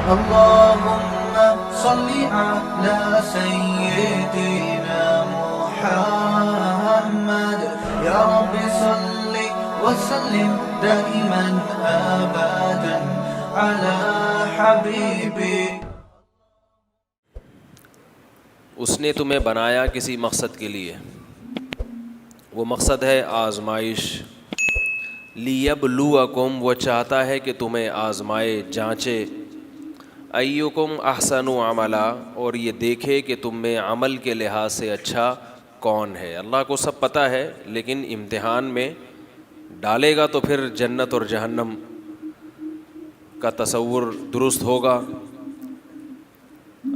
اللهم صل على سيدنا محمد يا رب صل وسلم دائما أبدا على حبيبك. اس نے تمہیں بنایا کسی مقصد کے لیے، وہ مقصد ہے آزمائش. لیبلوکم، وہ چاہتا ہے کہ تمہیں آزمائے، جانچے. ایکم احسن عملا، اور یہ دیکھے کہ تم میں عمل کے لحاظ سے اچھا کون ہے. اللہ کو سب پتہ ہے، لیکن امتحان میں ڈالے گا تو پھر جنت اور جہنم کا تصور درست ہوگا.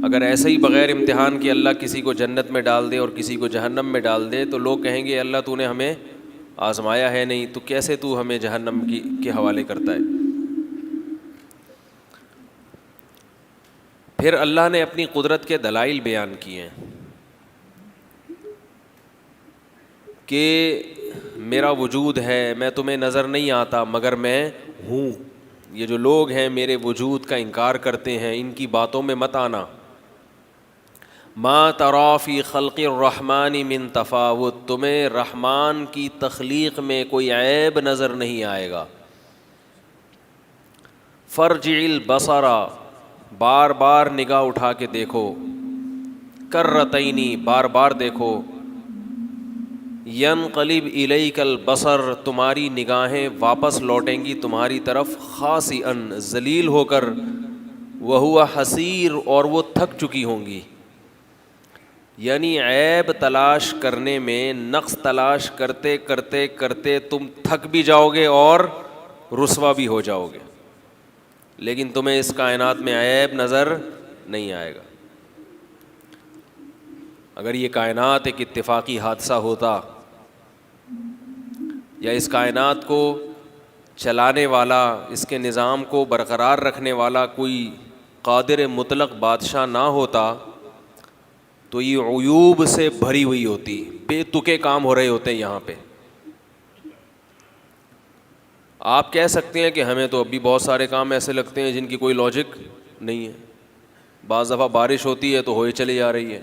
اگر ایسے ہی بغیر امتحان کے اللہ کسی کو جنت میں ڈال دے اور کسی کو جہنم میں ڈال دے تو لوگ کہیں گے اللہ تو نے ہمیں آزمایا ہے نہیں، تو کیسے تو ہمیں جہنم کے حوالے کرتا ہے. پھر اللہ نے اپنی قدرت کے دلائل بیان کیے ہیں کہ میرا وجود ہے، میں تمہیں نظر نہیں آتا مگر میں ہوں. یہ جو لوگ ہیں میرے وجود کا انکار کرتے ہیں، ان کی باتوں میں مت آنا. ما تری فی خلق الرحمن من تفاوت، تمہیں رحمان کی تخلیق میں کوئی عیب نظر نہیں آئے گا. فرجع البصر، بار بار نگاہ اٹھا کے دیکھو. کرتینی، بار بار دیکھو. ینقلب الیک البصر، تمہاری نگاہیں واپس لوٹیں گی تمہاری طرف. خاسئا، ذلیل ہو کر. وہو حسیر، اور وہ تھک چکی ہوں گی. یعنی عیب تلاش کرنے میں، نقص تلاش کرتے کرتے کرتے تم تھک بھی جاؤ گے اور رسوا بھی ہو جاؤ گے، لیکن تمہیں اس کائنات میں عیب نظر نہیں آئے گا. اگر یہ کائنات ایک اتفاقی حادثہ ہوتا یا اس کائنات کو چلانے والا، اس کے نظام کو برقرار رکھنے والا کوئی قادر مطلق بادشاہ نہ ہوتا تو یہ عیوب سے بھری ہوئی ہوتی، بے تکے کام ہو رہے ہوتے یہاں پہ. آپ کہہ سکتے ہیں کہ ہمیں تو ابھی بہت سارے کام ایسے لگتے ہیں جن کی کوئی لاجک نہیں ہے. بعض دفعہ بارش ہوتی ہے تو ہوئے چلی جا رہی ہے،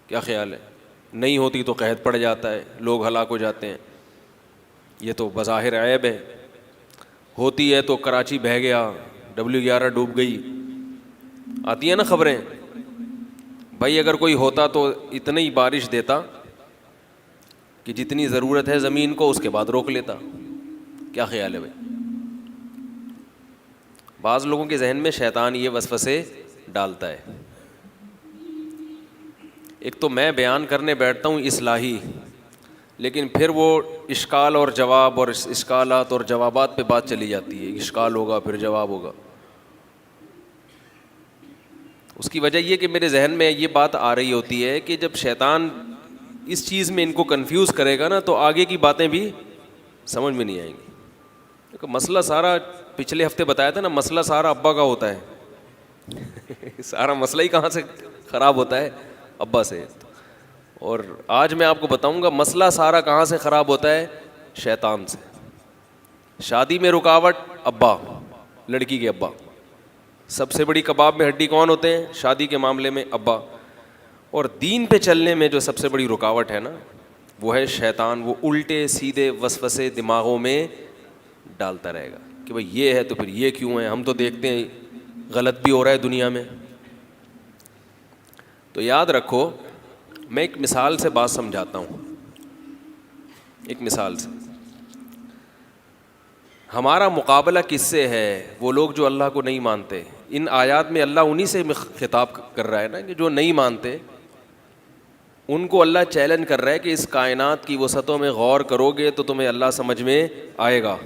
کیا خیال ہے؟ نہیں ہوتی تو قحط پڑ جاتا ہے، لوگ ہلاک ہو جاتے ہیں. یہ تو بظاہر عیب ہے. ہوتی ہے تو کراچی بہہ گیا، W11 ڈوب گئی، آتی ہیں نا خبریں. بھائی اگر کوئی ہوتا تو اتنی بارش دیتا کہ جتنی ضرورت ہے زمین کو، اس کے بعد روک لیتا. کیا خیال ہے بھائی؟ بعض لوگوں کے ذہن میں شیطان یہ وسوسے ڈالتا ہے. ایک تو میں بیان کرنے بیٹھتا ہوں اصلاحی، لیکن پھر وہ اشکال اور جواب اور اشکالات اور جوابات پہ بات چلی جاتی ہے. اشکال ہوگا پھر جواب ہوگا. اس کی وجہ یہ کہ میرے ذہن میں یہ بات آ رہی ہوتی ہے کہ جب شیطان اس چیز میں ان کو کنفیوز کرے گا نا تو آگے کی باتیں بھی سمجھ میں نہیں آئیں گی. کیونکہ مسئلہ سارا پچھلے ہفتے بتایا تھا نا، مسئلہ سارا ابا کا ہوتا ہے. سارا مسئلہ ہی کہاں سے خراب ہوتا ہے؟ ابا سے. اور آج میں آپ کو بتاؤں گا مسئلہ سارا کہاں سے خراب ہوتا ہے؟ شیطان سے. شادی میں رکاوٹ ابا، لڑکی کے ابا. سب سے بڑی کباب میں ہڈی کون ہوتے ہیں شادی کے معاملے میں؟ ابا. اور دین پہ چلنے میں جو سب سے بڑی رکاوٹ ہے نا وہ ہے شیطان. وہ الٹے سیدھے وسوسے دماغوں میں ڈالتا رہے گا کہ بھئی یہ ہے تو پھر یہ کیوں ہے، ہم تو دیکھتے ہیں غلط بھی ہو رہا ہے دنیا میں. تو یاد رکھو، میں ایک مثال سے بات سمجھاتا ہوں. ایک مثال سے ہمارا مقابلہ کس سے ہے؟ وہ لوگ جو اللہ کو نہیں مانتے. ان آیات میں اللہ انہی سے خطاب کر رہا ہے نا کہ جو نہیں مانتے ان کو اللہ چیلنج کر رہا ہے کہ اس کائنات کی وسعتوں میں غور کرو گے تو تمہیں اللہ سمجھ میں آئے گا.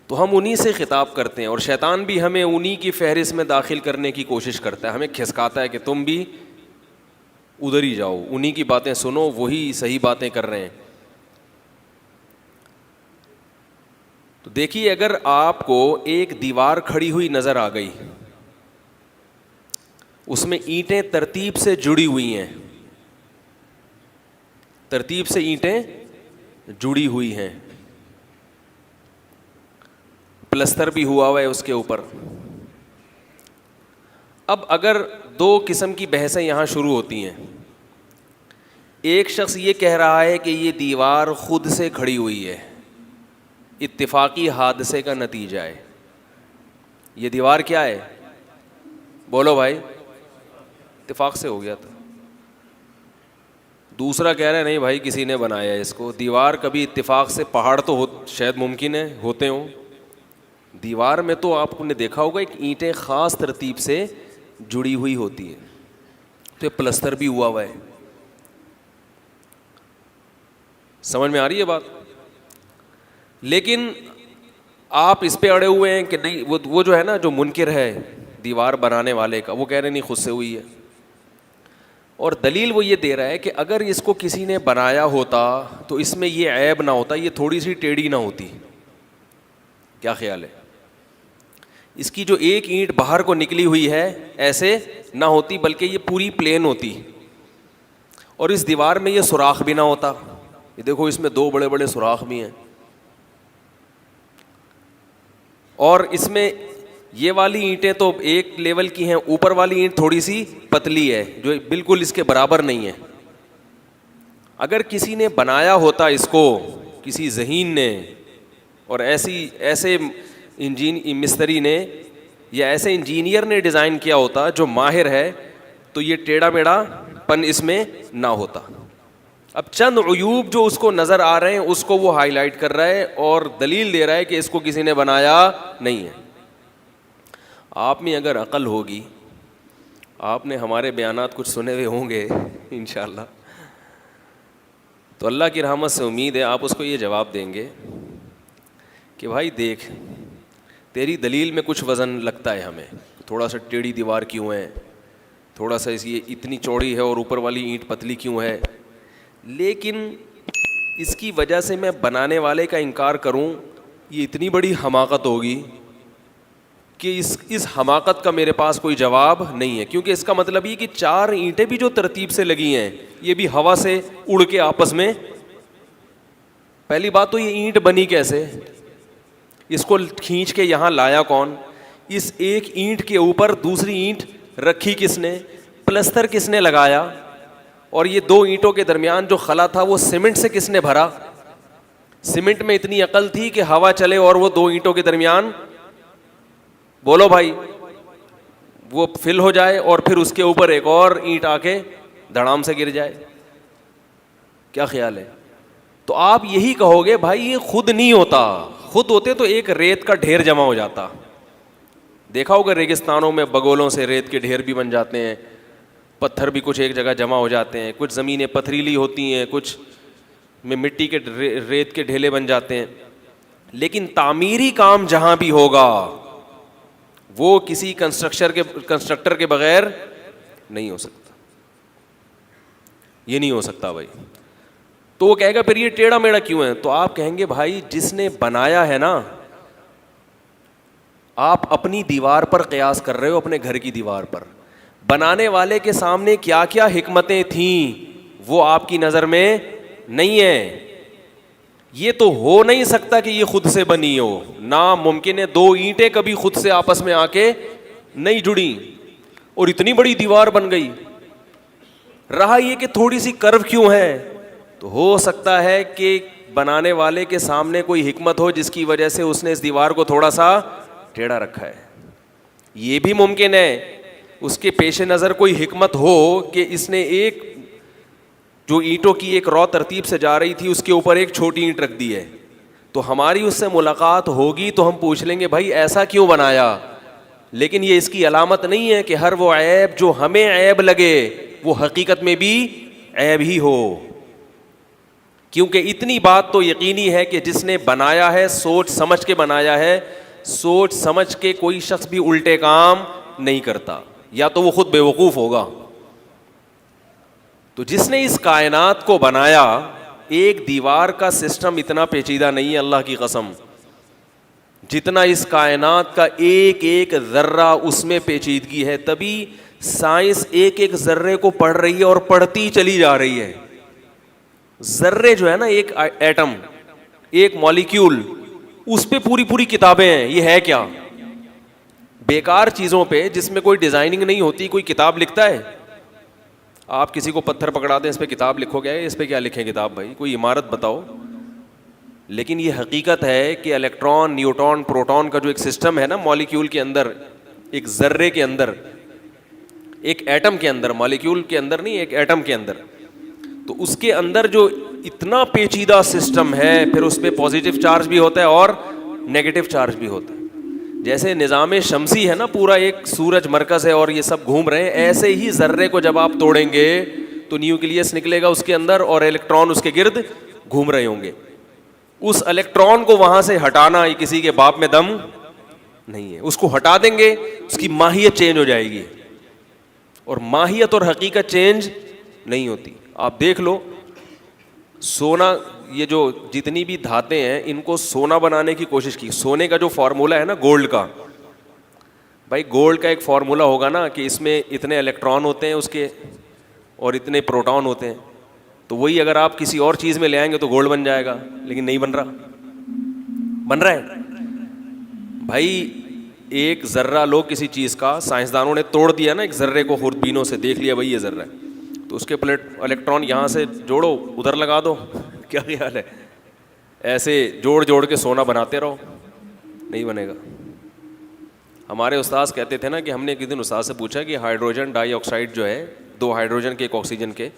تو ہم انہی سے خطاب کرتے ہیں، اور شیطان بھی ہمیں انہی کی فہرست میں داخل کرنے کی کوشش کرتا ہے. ہمیں کھسکاتا ہے کہ تم بھی ادھر ہی جاؤ، انہی کی باتیں سنو، وہی صحیح باتیں کر رہے ہیں. تو دیکھیے، اگر آپ کو ایک دیوار کھڑی ہوئی نظر آ گئی، اس میں اینٹیں ترتیب سے جڑی ہوئی ہیں، ترتیب سے اینٹیں جڑی ہوئی ہیں، پلستر بھی ہوا ہوا ہے اس کے اوپر. اب اگر دو قسم کی بحثیں یہاں شروع ہوتی ہیں. ایک شخص یہ کہہ رہا ہے کہ یہ دیوار خود سے کھڑی ہوئی ہے, اتفاقی حادثے کا نتیجہ ہے. یہ دیوار کیا ہے؟ بولو بھائی. اتفاق سے ہو گیا تھا. دوسرا کہہ رہا ہے نہیں بھائی کسی نے بنایا ہے اس کو. دیوار کبھی اتفاق سے, پہاڑ تو شاید ممکن ہے ہوتے ہوں, دیوار میں تو آپ نے دیکھا ہوگا ایک اینٹیں خاص ترتیب سے جڑی ہوئی ہوتی ہیں, تو یہ پلستر بھی ہوا ہوا ہے. سمجھ میں آ رہی ہے بات؟ لیکن آپ اس پہ اڑے ہوئے ہیں کہ نہیں, وہ جو ہے نا, جو منکر ہے دیوار بنانے والے کا, وہ کہہ رہے نہیں خود سے ہوئی ہے. اور دلیل وہ یہ دے رہا ہے کہ اگر اس کو کسی نے بنایا ہوتا تو اس میں یہ عیب نہ ہوتا, یہ تھوڑی سی ٹیڑھی نہ ہوتی. کیا خیال ہے؟ اس کی جو ایک اینٹ باہر کو نکلی ہوئی ہے ایسے نہ ہوتی, بلکہ یہ پوری پلین ہوتی. اور اس دیوار میں یہ سوراخ بھی نہ ہوتا. یہ دیکھو اس میں دو بڑے بڑے سوراخ بھی ہیں. اور اس میں یہ والی اینٹیں تو ایک لیول کی ہیں, اوپر والی اینٹ تھوڑی سی پتلی ہے جو بالکل اس کے برابر نہیں ہے. اگر کسی نے بنایا ہوتا اس کو, کسی ذہین نے, اور ایسے مستری نے یا ایسے انجینئر نے ڈیزائن کیا ہوتا جو ماہر ہے, تو یہ ٹیڑھا میڑھا پن اس میں نہ ہوتا. اب چند عیوب جو اس کو نظر آ رہے ہیں اس کو وہ ہائی لائٹ کر رہا ہے اور دلیل دے رہا ہے کہ اس کو کسی نے بنایا نہیں ہے. آپ میں اگر عقل ہوگی, آپ نے ہمارے بیانات کچھ سنے ہوئے ہوں گے انشاءاللہ, تو اللہ کی رحمت سے امید ہے آپ اس کو یہ جواب دیں گے کہ بھائی دیکھ, تیری دلیل میں کچھ وزن لگتا ہے ہمیں, تھوڑا سا ٹیڑھی دیوار کیوں ہے, تھوڑا سا یہ اتنی چوڑی ہے اور اوپر والی اینٹ پتلی کیوں ہے, لیکن اس کی وجہ سے میں بنانے والے کا انکار کروں, یہ اتنی بڑی حماقت ہوگی کہ اس حماقت کا میرے پاس کوئی جواب نہیں ہے. کیونکہ اس کا مطلب یہ کہ چار اینٹیں بھی جو ترتیب سے لگی ہیں یہ بھی ہوا سے اڑ کے آپس میں, پہلی بات تو یہ اینٹ بنی کیسے, اس کو کھینچ کے یہاں لایا کون, اس ایک اینٹ کے اوپر دوسری اینٹ رکھی کس نے, پلستر کس نے لگایا, اور یہ دو اینٹوں کے درمیان جو خلا تھا وہ سیمنٹ سے کس نے بھرا. سیمنٹ میں اتنی عقل تھی کہ ہوا چلے اور وہ دو اینٹوں کے درمیان, بولو بھائی, وہ فل ہو جائے اور پھر اس کے اوپر ایک اور اینٹ آ کے دھڑام سے گر جائے. کیا خیال ہے؟ تو آپ یہی کہو گے بھائی یہ خود نہیں ہوتا, خود ہوتے تو ایک ریت کا ڈھیر جمع ہو جاتا. دیکھا ہوگا ریگستانوں میں بگولوں سے ریت کے ڈھیر بھی بن جاتے ہیں, پتھر بھی کچھ ایک جگہ جمع ہو جاتے ہیں, کچھ زمینیں پتھریلی ہوتی ہیں, کچھ میں مٹی کے ریت کے ڈھیلے بن جاتے ہیں. لیکن تعمیری کام جہاں بھی ہوگا وہ کسی کنسٹرکٹر کے بغیر نہیں ہو سکتا. یہ نہیں ہو سکتا بھائی. تو وہ کہے گا پھر یہ ٹیڑھا میڑھا کیوں ہے, تو آپ کہیں گے بھائی جس نے بنایا ہے نا, آپ اپنی دیوار پر قیاس کر رہے ہو, اپنے گھر کی دیوار پر. بنانے والے کے سامنے کیا کیا حکمتیں تھیں وہ آپ کی نظر میں نہیں ہے. یہ تو ہو نہیں سکتا کہ یہ خود سے بنی ہو, ناممکن ہے. دو اینٹیں کبھی خود سے آپس میں آ کے نہیں جڑی اور اتنی بڑی دیوار بن گئی. رہا یہ کہ تھوڑی سی کرو کیوں ہے, تو ہو سکتا ہے کہ بنانے والے کے سامنے کوئی حکمت ہو جس کی وجہ سے اس نے اس دیوار کو تھوڑا سا ٹیڑھا رکھا ہے. یہ بھی ممکن ہے اس کے پیش نظر کوئی حکمت ہو کہ اس نے ایک جو اینٹوں کی ایک رو ترتیب سے جا رہی تھی اس کے اوپر ایک چھوٹی اینٹ رکھ دی ہے. تو ہماری اس سے ملاقات ہوگی تو ہم پوچھ لیں گے بھائی ایسا کیوں بنایا. لیکن یہ اس کی علامت نہیں ہے کہ ہر وہ عیب جو ہمیں عیب لگے وہ حقیقت میں بھی عیب ہی ہو. کیونکہ اتنی بات تو یقینی ہے کہ جس نے بنایا ہے سوچ سمجھ کے بنایا ہے. سوچ سمجھ کے کوئی شخص بھی الٹے کام نہیں کرتا, یا تو وہ خود بے وقوف ہوگا. تو جس نے اس کائنات کو بنایا, ایک دیوار کا سسٹم اتنا پیچیدہ نہیں ہے اللہ کی قسم, جتنا اس کائنات کا ایک ایک ذرہ اس میں پیچیدگی ہے. تبھی سائنس ایک ایک ذرے کو پڑھ رہی ہے اور پڑھتی چلی جا رہی ہے. ذرے جو ہے نا, ایک ایٹم, ایک مالیکیول, اس پہ پوری پوری کتابیں ہیں. یہ ہے کیا؟ بیکار چیزوں پہ جس میں کوئی ڈیزائننگ نہیں ہوتی کوئی کتاب لکھتا ہے؟ آپ کسی کو پتھر پکڑا دیں اس پہ کتاب لکھو گے, اس پہ کیا لکھیں کتاب بھائی؟ کوئی عمارت بتاؤ. لیکن یہ حقیقت ہے کہ الیکٹران, نیوٹران, پروٹون کا جو ایک سسٹم ہے نا مالیکیول کے اندر, ایک ذرے کے اندر, ایک ایٹم کے اندر, مالیکیول کے اندر نہیں, ایک ایٹم کے اندر, تو اس کے اندر جو اتنا پیچیدہ سسٹم ہے, پھر اس پہ پازیٹیو چارج بھی ہوتا ہے اور نیگیٹو چارج بھی ہوتا ہے. جیسے نظام شمسی ہے نا, پورا ایک سورج مرکز ہے اور یہ سب گھوم رہے ہیں, ایسے ہی ذرے کو جب آپ توڑیں گے تو نیوکلیس نکلے گا اس کے اندر اور الیکٹران اس کے گرد گھوم رہے ہوں گے. اس الیکٹران کو وہاں سے ہٹانا یہ کسی کے باپ میں دم نہیں ہے. اس کو ہٹا دیں گے اس کی ماہیت چینج ہو جائے گی, اور ماہیت اور حقیقت چینج نہیں ہوتی. آپ دیکھ لو سونا, یہ جو جتنی بھی دھاتیں ہیں ان کو سونا بنانے کی کوشش کی. سونے کا جو فارمولا ہے نا گولڈ کا, بھائی گولڈ کا ایک فارمولا ہوگا نا کہ اس میں اتنے الیکٹران ہوتے ہیں اس کے اور اتنے پروٹون ہوتے ہیں, تو وہی اگر آپ کسی اور چیز میں لے آئیں گے تو گولڈ بن جائے گا. لیکن نہیں بن رہا. بن رہا ہے بھائی. ایک ذرہ لو کسی چیز کا, سائنسدانوں نے توڑ دیا نا ایک ذرے کو, خوردبینوں سے دیکھ لیا بھائی یہ ذرہ ہے, تو اس کے الیکٹران یہاں سے جوڑو ادھر لگا دو, کیا خیال ہے؟ ایسے جوڑ جوڑ کے سونا بناتے رہو, نہیں بنے گا. ہمارے استاذ کہتے تھے نا کہ ہم نے ایک دن استاد سے پوچھا کہ ہائیڈروجن ڈائی آکسائڈ جو ہے, 2 ہائیڈروجن کے 1 آکسیجن کے,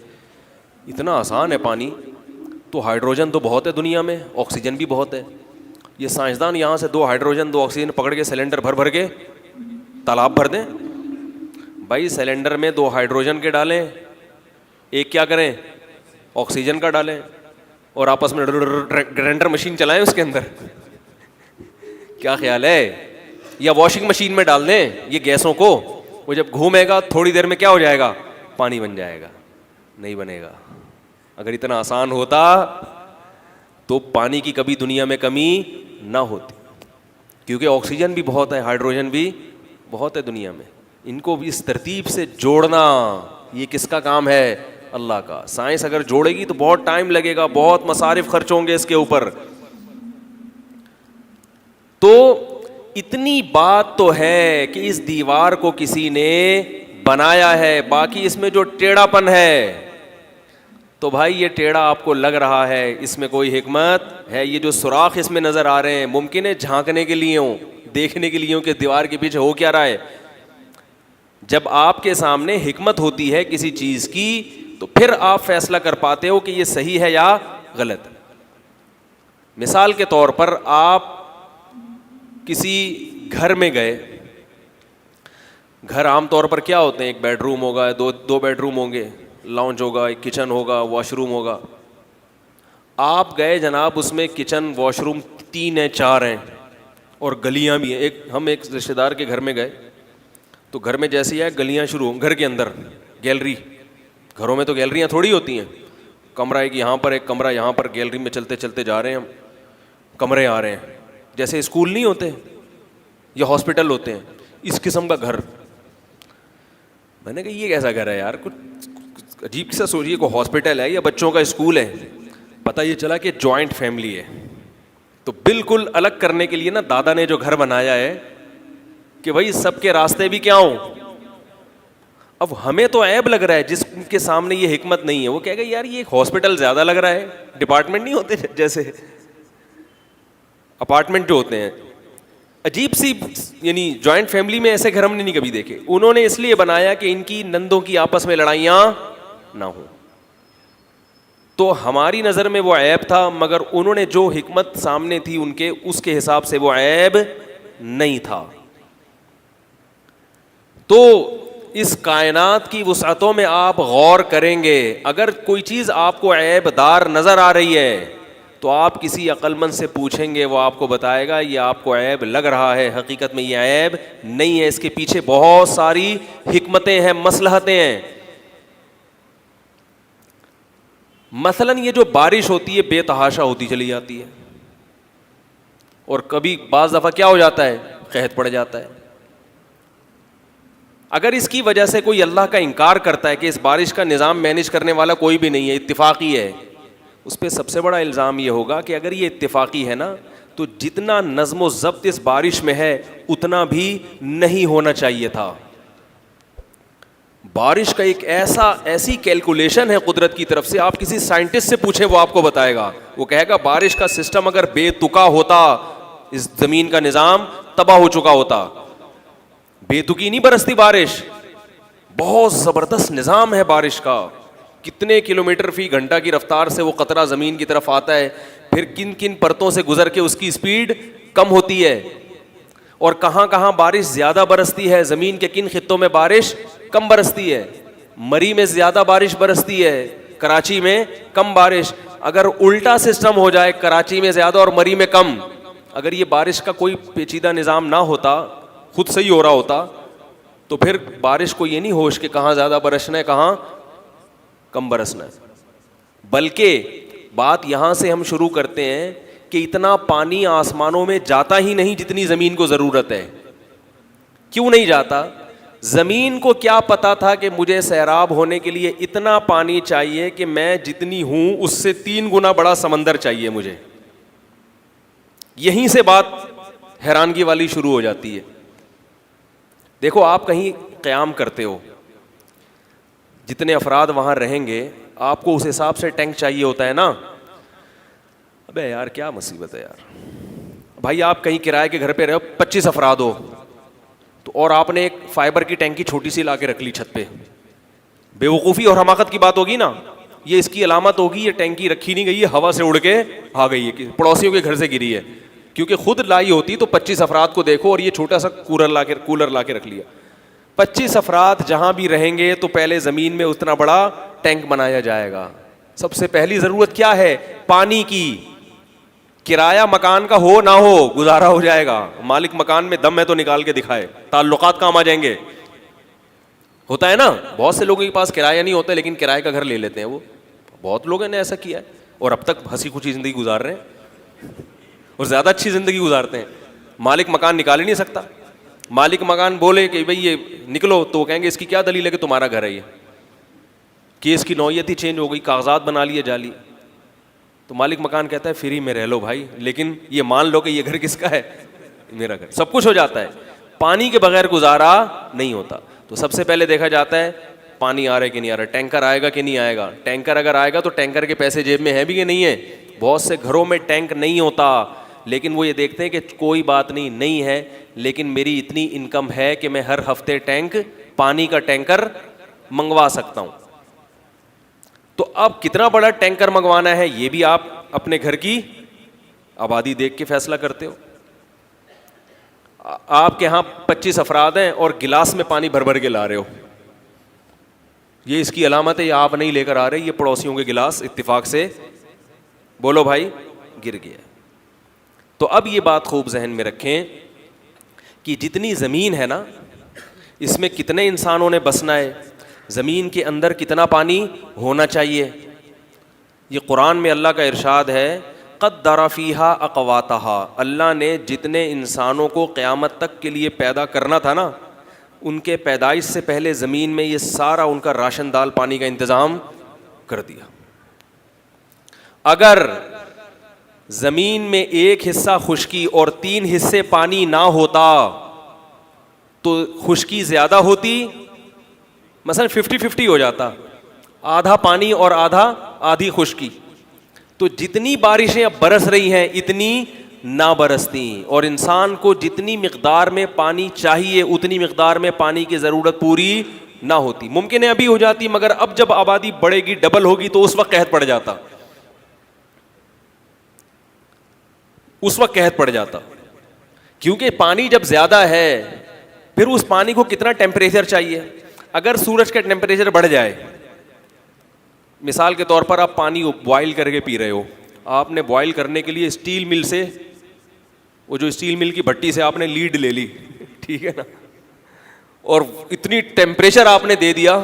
اتنا آسان ہے پانی, تو ہائیڈروجن تو بہت ہے دنیا میں, آکسیجن بھی بہت ہے. یہ سائنسدان یہاں سے 2 ہائیڈروجن 2 آکسیجن پکڑ کے سلنڈر بھر کے تالاب بھر دیں. بھائی سلنڈر میں 2 ہائیڈروجن کے ڈالیں, ایک کیا کریں آکسیجن کا ڈالیں, اور آپس میں گرینڈر مشین چلائیں اس کے اندر. کیا خیال ہے؟ یا واشنگ مشین میں ڈال دیں یہ گیسوں کو, وہ جب گھومے گا تھوڑی دیر میں کیا ہو جائے گا؟ پانی بن جائے گا. نہیں بنے گا. اگر اتنا آسان ہوتا تو پانی کی کبھی دنیا میں کمی نہ ہوتی, کیونکہ آکسیجن بھی بہت ہے, ہائیڈروجن بھی بہت ہے دنیا میں. ان کو بھی اس ترتیب سے جوڑنا یہ کس کا کام ہے؟ اللہ کا. سائنس اگر جوڑے گی تو بہت ٹائم لگے گا, بہت مصارف خرچ ہوں گے اس کے اوپر. تو اتنی بات تو ہے کہ اس دیوار کو کسی نے بنایا ہے, باقی اس میں جو ٹیڑھا پن ہے, تو بھائی یہ ٹیڑھا آپ کو لگ رہا ہے, اس میں کوئی حکمت ہے؟ یہ جو سوراخ اس میں نظر آ رہے ہیں ممکن ہے جھانکنے کے لیے ہوں, دیکھنے کے لیے ہوں کہ دیوار کے پیچھے ہو کیا رہا ہے. جب آپ کے سامنے حکمت ہوتی ہے کسی چیز کی تو پھر آپ فیصلہ کر پاتے ہو کہ یہ صحیح ہے یا غلط. مثال کے طور پر آپ کسی گھر میں گئے, گھر عام طور پر کیا ہوتے ہیں؟ 1 بیڈ روم ہوگا, 2 بیڈ روم ہوں گے, لاؤنج ہوگا, ایک کچن ہوگا, واش روم ہوگا. آپ گئے جناب, اس میں کچن واش روم 3 ہیں 4 ہیں اور گلیاں بھی ہیں. ہم ایک رشتے دار کے گھر میں گئے تو گھر میں جیسی ہے گلیاں شروع, گھر کے اندر گیلری, گھروں میں تو گیلریاں تھوڑی ہوتی ہیں, کمرہ ایک یہاں پر ایک کمرہ یہاں پر, گیلری میں چلتے چلتے جا رہے ہیں ہم, کمرے آ رہے ہیں. جیسے اسکول نہیں ہوتے یا ہاسپٹل ہوتے ہیں, اس قسم کا گھر. میں نے کہا یہ کیسا گھر ہے یار, کچھ عجیب سا سوچیے, کوئی ہاسپٹل ہے یا بچوں کا اسکول ہے. پتہ یہ چلا کہ جوائنٹ فیملی ہے. تو بالکل الگ کرنے کے لیے نا دادا نے جو گھر بنایا ہے کہ بھائی سب کے راستے بھی کیا ہوں. اب ہمیں تو عیب لگ رہا ہے, جس کے سامنے یہ حکمت نہیں ہے وہ کہے گا یار یہ ایک ہاسپٹل زیادہ لگ رہا ہے, ڈپارٹمنٹ نہیں ہوتے جیسے اپارٹمنٹ جو ہوتے ہیں, عجیب سی. یعنی جوائنٹ فیملی میں ایسے گھر ہم نے نہیں کبھی دیکھے. انہوں نے اس لیے بنایا کہ ان کی نندوں کی آپس میں لڑائیاں نہ ہوں. تو ہماری نظر میں وہ عیب تھا, مگر انہوں نے جو حکمت سامنے تھی ان کے, اس کے حساب سے وہ عیب نہیں تھا. تو اس کائنات کی وسعتوں میں آپ غور کریں گے, اگر کوئی چیز آپ کو عیب دار نظر آ رہی ہے تو آپ کسی عقل مند سے پوچھیں گے, وہ آپ کو بتائے گا یہ آپ کو عیب لگ رہا ہے, حقیقت میں یہ عیب نہیں ہے, اس کے پیچھے بہت ساری حکمتیں ہیں, مصلحتیں ہیں. مثلاً یہ جو بارش ہوتی ہے بے تحاشا ہوتی چلی جاتی ہے, اور کبھی بعض دفعہ کیا ہو جاتا ہے, قحط پڑ جاتا ہے. اگر اس کی وجہ سے کوئی اللہ کا انکار کرتا ہے کہ اس بارش کا نظام مینیج کرنے والا کوئی بھی نہیں ہے, اتفاقی ہے, اس پہ سب سے بڑا الزام یہ ہوگا کہ اگر یہ اتفاقی ہے نا تو جتنا نظم و ضبط اس بارش میں ہے اتنا بھی نہیں ہونا چاہیے تھا. بارش کا ایک ایسی کیلکولیشن ہے قدرت کی طرف سے, آپ کسی سائنٹسٹ سے پوچھیں وہ آپ کو بتائے گا, وہ کہے گا بارش کا سسٹم اگر بے تکا ہوتا اس زمین کا نظام تباہ ہو چکا ہوتا. بے تکی نہیں برستی بارش, بہت زبردست نظام ہے بارش کا. کتنے کلومیٹر فی گھنٹہ کی رفتار سے وہ قطرہ زمین کی طرف آتا ہے, پھر کن کن پرتوں سے گزر کے اس کی اسپیڈ کم ہوتی ہے, اور کہاں کہاں بارش زیادہ برستی ہے, زمین کے کن خطوں میں بارش کم برستی ہے. مری میں زیادہ بارش برستی ہے, کراچی میں کم بارش. اگر الٹا سسٹم ہو جائے, کراچی میں زیادہ اور مری میں کم, اگر یہ بارش کا کوئی پیچیدہ نظام نہ ہوتا, خود صحیح ہو رہا ہوتا, تو پھر بارش کو یہ نہیں ہوش کہ کہاں زیادہ برسنا ہے کہاں کم برسنا ہے. بلکہ بات یہاں سے ہم شروع کرتے ہیں کہ اتنا پانی آسمانوں میں جاتا ہی نہیں جتنی زمین کو ضرورت ہے. کیوں نہیں جاتا؟ زمین کو کیا پتا تھا کہ مجھے سیراب ہونے کے لیے اتنا پانی چاہیے کہ میں جتنی ہوں اس سے 3 گنا بڑا سمندر چاہیے مجھے. یہیں سے بات حیرانگی والی شروع ہو جاتی ہے. دیکھو آپ کہیں قیام کرتے ہو, جتنے افراد وہاں رہیں گے آپ کو اس حساب سے ٹینک چاہیے ہوتا ہے نا. ابے یار کیا مصیبت ہے یار, بھائی آپ کہیں کرائے کے گھر پہ رہو, 25 افراد ہو تو, اور آپ نے ایک فائبر کی ٹینکی چھوٹی سی لا کے رکھ لی چھت پہ. بے وقوفی اور حماقت کی بات ہوگی نا, یہ اس کی علامت ہوگی یہ ٹینکی رکھی نہیں گئی ہے, ہوا سے اڑ کے آ گئی ہے, پڑوسیوں کے گھر سے گری ہے. کیونکہ خود لائی ہوتی تو 25 افراد کو دیکھو, اور یہ چھوٹا سا کولر لا کے رکھ لیا. 25 افراد جہاں بھی رہیں گے تو پہلے زمین میں اتنا بڑا ٹینک بنایا جائے گا. سب سے پہلی ضرورت کیا ہے؟ پانی کی. کرایہ مکان کا ہو نہ ہو گزارا ہو جائے گا, مالک مکان میں دم ہے تو نکال کے دکھائے, تعلقات کام آ جائیں گے. ہوتا ہے نا, بہت سے لوگوں کے پاس کرایہ نہیں ہوتا لیکن کرایہ کا گھر لے لیتے ہیں. وہ بہت لوگوں نے ایسا کیا ہے اور اب تک ہنسی خوشی زندگی گزار رہے ہیں اور زیادہ اچھی زندگی گزارتے ہیں. مالک مکان نکال ہی نہیں سکتا. مالک مکان بولے کہ بھئی یہ نکلو تو وہ کہیں گے اس کی کیا دلیل ہے کہ تمہارا گھر ہے یہ, کہ اس کی نوعیت ہی چینج ہو گئی, کاغذات بنا لیے جعلی. تو مالک مکان کہتا ہے فری میں رہ لو بھائی, لیکن یہ مان لو کہ یہ گھر کس کا ہے, میرا گھر. سب کچھ ہو جاتا ہے, پانی کے بغیر گزارا نہیں ہوتا. تو سب سے پہلے دیکھا جاتا ہے پانی آ رہا ہے کہ نہیں آ رہا, ٹینکر آئے گا کہ نہیں آئے گا. ٹینکر اگر آئے گا تو ٹینکر کے پیسے جیب میں ہیں بھی کہ نہیں ہے. بہت سے گھروں میں ٹینک نہیں ہوتا, لیکن وہ یہ دیکھتے ہیں کہ کوئی بات نہیں ہے, لیکن میری اتنی انکم ہے کہ میں ہر ہفتے پانی کا ٹینکر منگوا سکتا ہوں. تو اب کتنا بڑا ٹینکر منگوانا ہے یہ بھی آپ اپنے گھر کی آبادی دیکھ کے فیصلہ کرتے ہو. آپ کے ہاں 25 افراد ہیں اور گلاس میں پانی بھر بھر کے لا رہے ہو, یہ اس کی علامت ہے, یہ آپ نہیں لے کر آ رہے, یہ پڑوسیوں کے گلاس اتفاق سے بولو بھائی گر گیا. تو اب یہ بات خوب ذہن میں رکھیں کہ جتنی زمین ہے نا اس میں کتنے انسانوں نے بسنا ہے, زمین کے اندر کتنا پانی ہونا چاہیے. یہ قرآن میں اللہ کا ارشاد ہے قدر فیہا اقواتہا, اللہ نے جتنے انسانوں کو قیامت تک کے لیے پیدا کرنا تھا نا, ان کے پیدائش سے پہلے زمین میں یہ سارا ان کا راشن دال پانی کا انتظام کر دیا. اگر زمین میں 1 حصہ خشکی اور 3 حصے پانی نہ ہوتا تو خشکی زیادہ ہوتی, مثلا 50-50 ہو جاتا, آدھا پانی اور آدھی خشکی. تو جتنی بارشیں اب برس رہی ہیں اتنی نہ برستی, اور انسان کو جتنی مقدار میں پانی چاہیے اتنی مقدار میں پانی کی ضرورت پوری نہ ہوتی. ممکن ہے ابھی ہو جاتی, مگر اب جب آبادی بڑھے گی, ڈبل ہوگی, تو اس وقت قحط پڑ جاتا, اس وقت قحط پڑ جاتا. کیونکہ پانی جب زیادہ ہے پھر اس پانی کو کتنا ٹیمپریچر چاہیے. اگر سورج کا ٹیمپریچر بڑھ جائے, مثال کے طور پر آپ پانی بوائل کر کے پی رہے ہو, آپ نے بوائل کرنے کے لیے اسٹیل مل سے, وہ جو اسٹیل مل کی بھٹی سے آپ نے لیڈ لے لی, ٹھیک ہے نا, اور اتنی ٹیمپریچر آپ نے دے دیا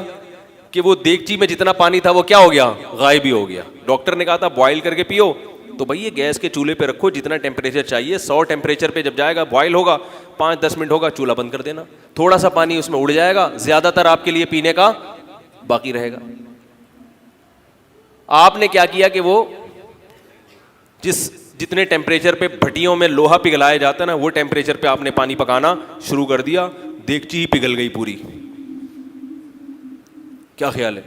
کہ وہ دیگچی میں جتنا پانی تھا وہ کیا ہو گیا, غائب ہی ہو گیا. ڈاکٹر نے کہا تھا بوائل کر کے پیو, تو بھائی یہ گیس کے چولہے پہ رکھو, جتنا ٹیمپریچر چاہیے 100 ٹیمپریچر پہ جب جائے گا بوائل ہوگا, 5-10 منٹ ہوگا, چولہا بند کر دینا, تھوڑا سا پانی اس میں اڑ جائے گا, زیادہ تر آپ کے لیے پینے کا باقی رہے گا. آپ نے کیا کیا کہ وہ جس جتنے ٹیمپریچر پہ بھٹیوں میں لوہا پگھلایا جاتا ہے نا, وہ ٹیمپریچر پہ آپ نے پانی پکانا شروع کر دیا, دیگچی ہی پگھل گئی پوری. کیا خیال ہے؟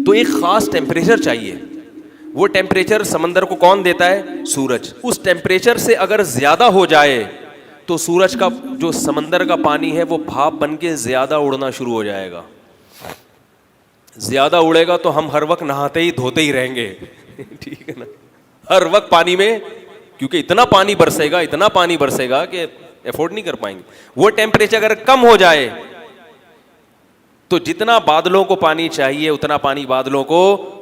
تو ایک خاص ٹیمپریچر چاہیے. وہ ٹیمپریچر سمندر کو کون دیتا ہے؟ سورج. اس ٹیمپریچر سے اگر زیادہ ہو جائے تو سورج کا جو سمندر کا پانی ہے وہ بھاپ بن کے زیادہ اڑنا شروع ہو جائے گا. زیادہ اڑے گا تو ہم ہر وقت نہاتے ہی دھوتے ہی رہیں گے. ٹھیک ہے نا, ہر وقت پانی میں, کیونکہ اتنا پانی برسے گا, اتنا پانی برسے گا کہ افورڈ نہیں کر پائیں گے. وہ ٹیمپریچر اگر کم ہو جائے تو جتنا بادلوں کو پانی چاہیے اتنا پانی بادلوں کو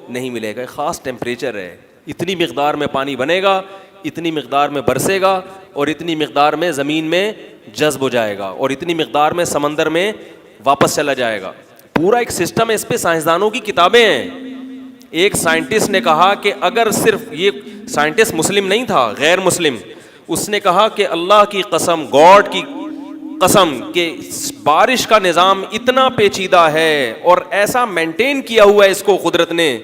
نہیں ملے گا. خاص ٹیمپریچر ہے, اتنی مقدار میں پانی بنے گا, اتنی مقدار میں برسے گا, اور اتنی مقدار میں زمین میں جذب ہو جائے گا, اور اتنی مقدار میں سمندر میں واپس چلا جائے گا. پورا ایک سسٹم ہے, اس پہ سائنسدانوں کی کتابیں ہیں. ایک سائنٹسٹ نے کہا کہ اگر صرف یہ سائنٹسٹ مسلم نہیں تھا, غیر مسلم, اس نے کہا کہ اللہ کی قسم, گاڈ کی قسم, کہ بارش کا نظام اتنا پیچیدہ ہے اور ایسا مینٹین کیا ہوا ہے اس کو قدرت نے